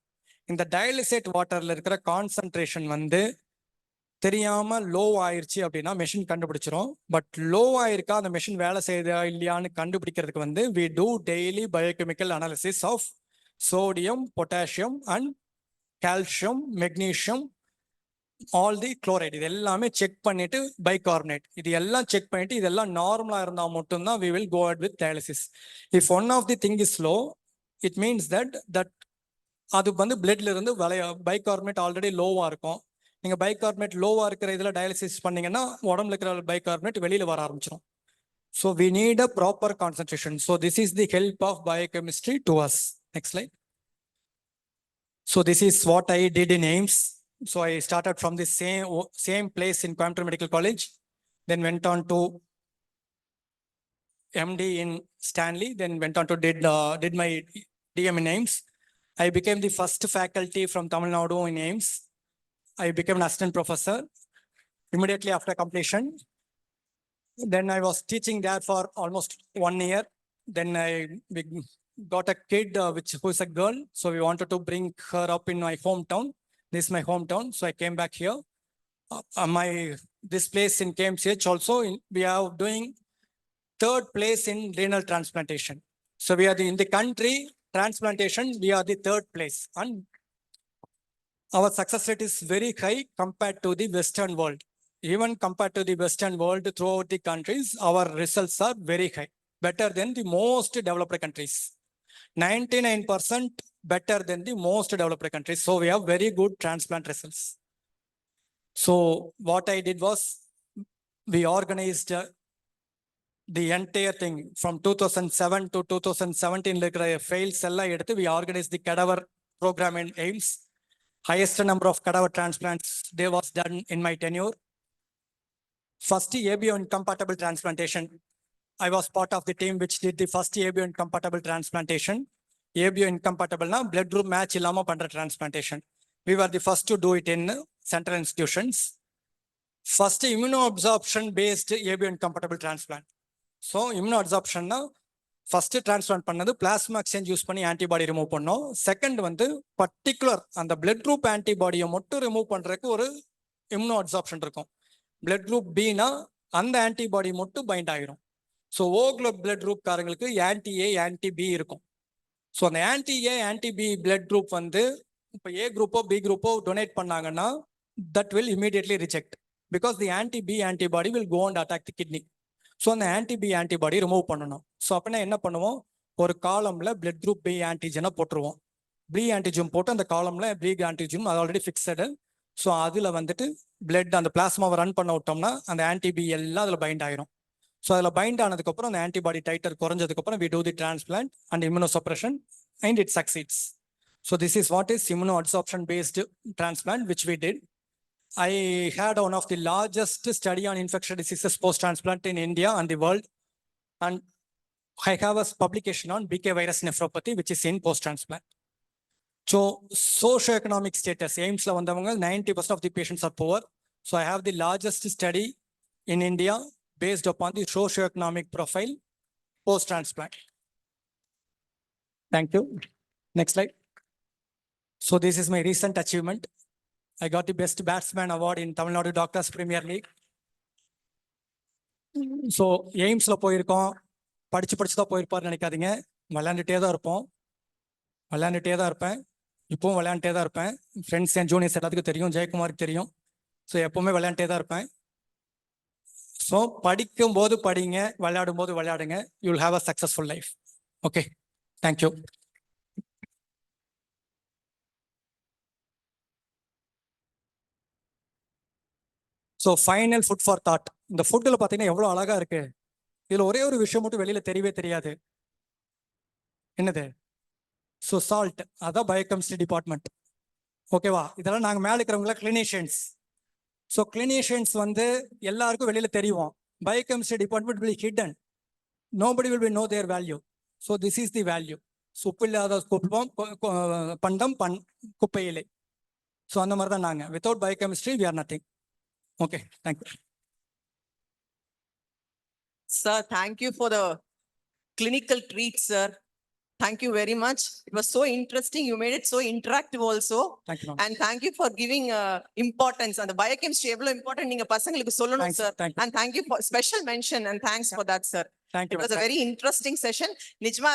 இந்த டயாலிசேட் வாட்டர்ல இருக்கிற கான்சன்ட்ரேஷன் வந்து தெரியாம லோ ஆயிருச்சு அப்படின்னா மெஷின் கண்டுபிடிச்சிரும். பட் லோ ஆயிருக்கா, அந்த மெஷின் வேலை செய்யுதா இல்லையான்னு கண்டுபிடிக்கிறதுக்கு வந்து we do daily biochemical analysis of sodium, potassium and calcium, magnesium, all the chloride. இது எல்லாமே செக் பண்ணிட்டு பைகார்பனேட் இது எல்லாம் செக் பண்ணிட்டு இதெல்லாம் நார்மலா இருந்தா மட்டும்தான் we will go ahead with dialysis. If one of the thing is low, it means that அது வந்து பிளட்ல இருந்து பைகார்பனேட் ஆல்ரெடி லோவா இருக்கும். நீங்க பைகார்பனேட் லோவா இருக்கிற இதுல டயாலிசிஸ் பண்ணீங்கன்னா உடம்புல இருக்கிற பைகார்பனேட் வெளியில வர ஆரம்பிச்சிடும். So we need a proper concentration. So this is the help of biochemistry to us. Next slide. So this is what I did in AIIMS. So I started from the same place in Coimbatore medical college, then went on to MD in Stanley, then went on to did my DM in AIIMS. I became the first faculty from Tamil Nadu in AIIMS. I became an assistant professor immediately after completion. Then I was teaching there for almost 1 year. Then we got a kid who is a girl. So we wanted to bring her up in my hometown. This is my hometown. So I came back here. This place in KMCH also, we are doing 3rd place in renal transplantation. So we are in the country transplantation, we are the 3rd place. And our success rate is very high compared to the Western world. Even compared to the Western world throughout the countries, our results are very high, better than the most developed countries. 99% better than the most developed countries. So we have very good transplant results. So what I did was, we organized the entire thing from 2007 to 2017 failed cell eduthu we organized the cadaver program in AIIMS. Highest number of cadaver transplants they was done in my tenure. First ABO incompatible transplantation, I was part of the team which did the first ABO incompatible transplantation. ABO incompatible na blood group match illama pandra transplantation. We were the first to do it in central institutions. First immunoabsorption based ABO incompatible transplant. So immuno அப்சார்ப்ஷன்னா first transplant பண்ணது plasma exchange use பண்ணி antibody remove பண்ணோம். Second வந்து particular அந்த blood group ஆன்டிபாடியை மட்டும் remove பண்றதுக்கு ஒரு இம்யூனோ அப்சார்ப்ஷன் இருக்கும். பிளட் குரூப் பினா அந்த ஆன்டிபாடி மட்டும் பைண்ட் ஆகிரும். ஸோ ஓ பிளட் குரூப் காரங்களுக்கு ஆன்டி ஏ ஆன்டி பி இருக்கும். ஸோ அந்த anti A anti B blood group வந்து இப்போ ஏ குரூப்போ பி குரூப்போ டொனேட் பண்ணாங்கன்னா that will immediately reject because the anti B antibody will go and attack the kidney. So அந்த anti B antibody remove பண்ணணும். So அப்படின்னா என்ன பண்ணுவோம்? ஒரு காலம்ல பிளட் குரூப் பி ஆன்டிஜனை போட்டுருவோம். பி ஆன்டிஜன் போட்டு அந்த காலம்ல பி ஆன்டிஜன் அது ஆல்ரெடி ஃபிக்ஸடு. ஸோ அதில் வந்துட்டு பிளட் அந்த பிளாஸ்மாவை ரன் பண்ண விட்டோம்னா அந்த ஆன்டி-பி எல்லாம் அதில் பைண்ட் ஆயிரும். ஸோ அதில் பைண்ட் ஆனதுக்கப்புறம் அந்த ஆன்டிபாடி டைட்டர் குறைஞ்சதுக்கப்புறம் we do the transplant and immunosuppression and it succeeds. So this is what is immunoadsorption based transplant which we did. I had one of the largest study on infectious diseases post-transplant in India and the world. And I have a publication on BK virus nephropathy, which is in post-transplant. So socioeconomic status, AIMS la vandavanga 90% of the patients are poor. So I have the largest study in India based upon the socioeconomic profile post-transplant. Thank you. Next slide. So this is my recent achievement. I got the best batsman award in Tamil Nadu Doctors Premier League. So AIMS la போயிருக்கோம், படிச்சு தான் போயிருப்பார் நினைக்காதீங்க. விளையாண்டுட்டே தான் இருப்போம், விளையாண்டுட்டே தான் இருப்பேன், இப்பவும் விளையாண்டுட்டே தான் இருப்பேன். ஃப்ரெண்ட்ஸ் அண்ட் ஜூனியர்ஸ் எல்லாத்துக்கும் தெரியும், ஜெயக்குமாருக்கு தெரியும். ஸோ எப்பவுமே விளையாண்டுட்டே தான் இருப்பேன். ஸோ படிக்கும் போது படிங்க, விளையாடும் போது விளையாடுங்க. You will have a successful life. Okay, thank you. So final food for thought. இந்த ஃபுட்டில் பார்த்தீங்கன்னா எவ்வளோ அழகா இருக்கு. இதில் ஒரே ஒரு விஷயம் மட்டும் வெளியில தெரியவே தெரியாது. என்னது? So salt. அதான் பயோகெமிஸ்ட்ரி டிபார்ட்மெண்ட். ஓகேவா? இதெல்லாம் நாங்கள் மேலே இருக்கிறவங்கள கிளினிஷியன்ஸ். ஸோ கிளினிஷியன்ஸ் வந்து எல்லாருக்கும் வெளியில தெரியும். Biochemistry department will hidden. Nobody will be know their value. So this is the value. உப்பு இல்லாத குப்பம் பண்டம் குப்பையிலே. ஸோ அந்த மாதிரி தான் நாங்கள். Without biochemistry we are nothing. Okay, thank you. Sir, thank you for the clinical treat, sir. Thank you very much. It was so interesting. You made it so interactive also. Thank you, ma'am. And thank you for giving importance. And the biochemistry எவ்வளவு important நீங்க பசங்களுக்கு சொல்லணும், Thanks, sir. thank you. And thank you for special mention and thanks for that, sir. Thank you. It was a very interesting session. நிஜமா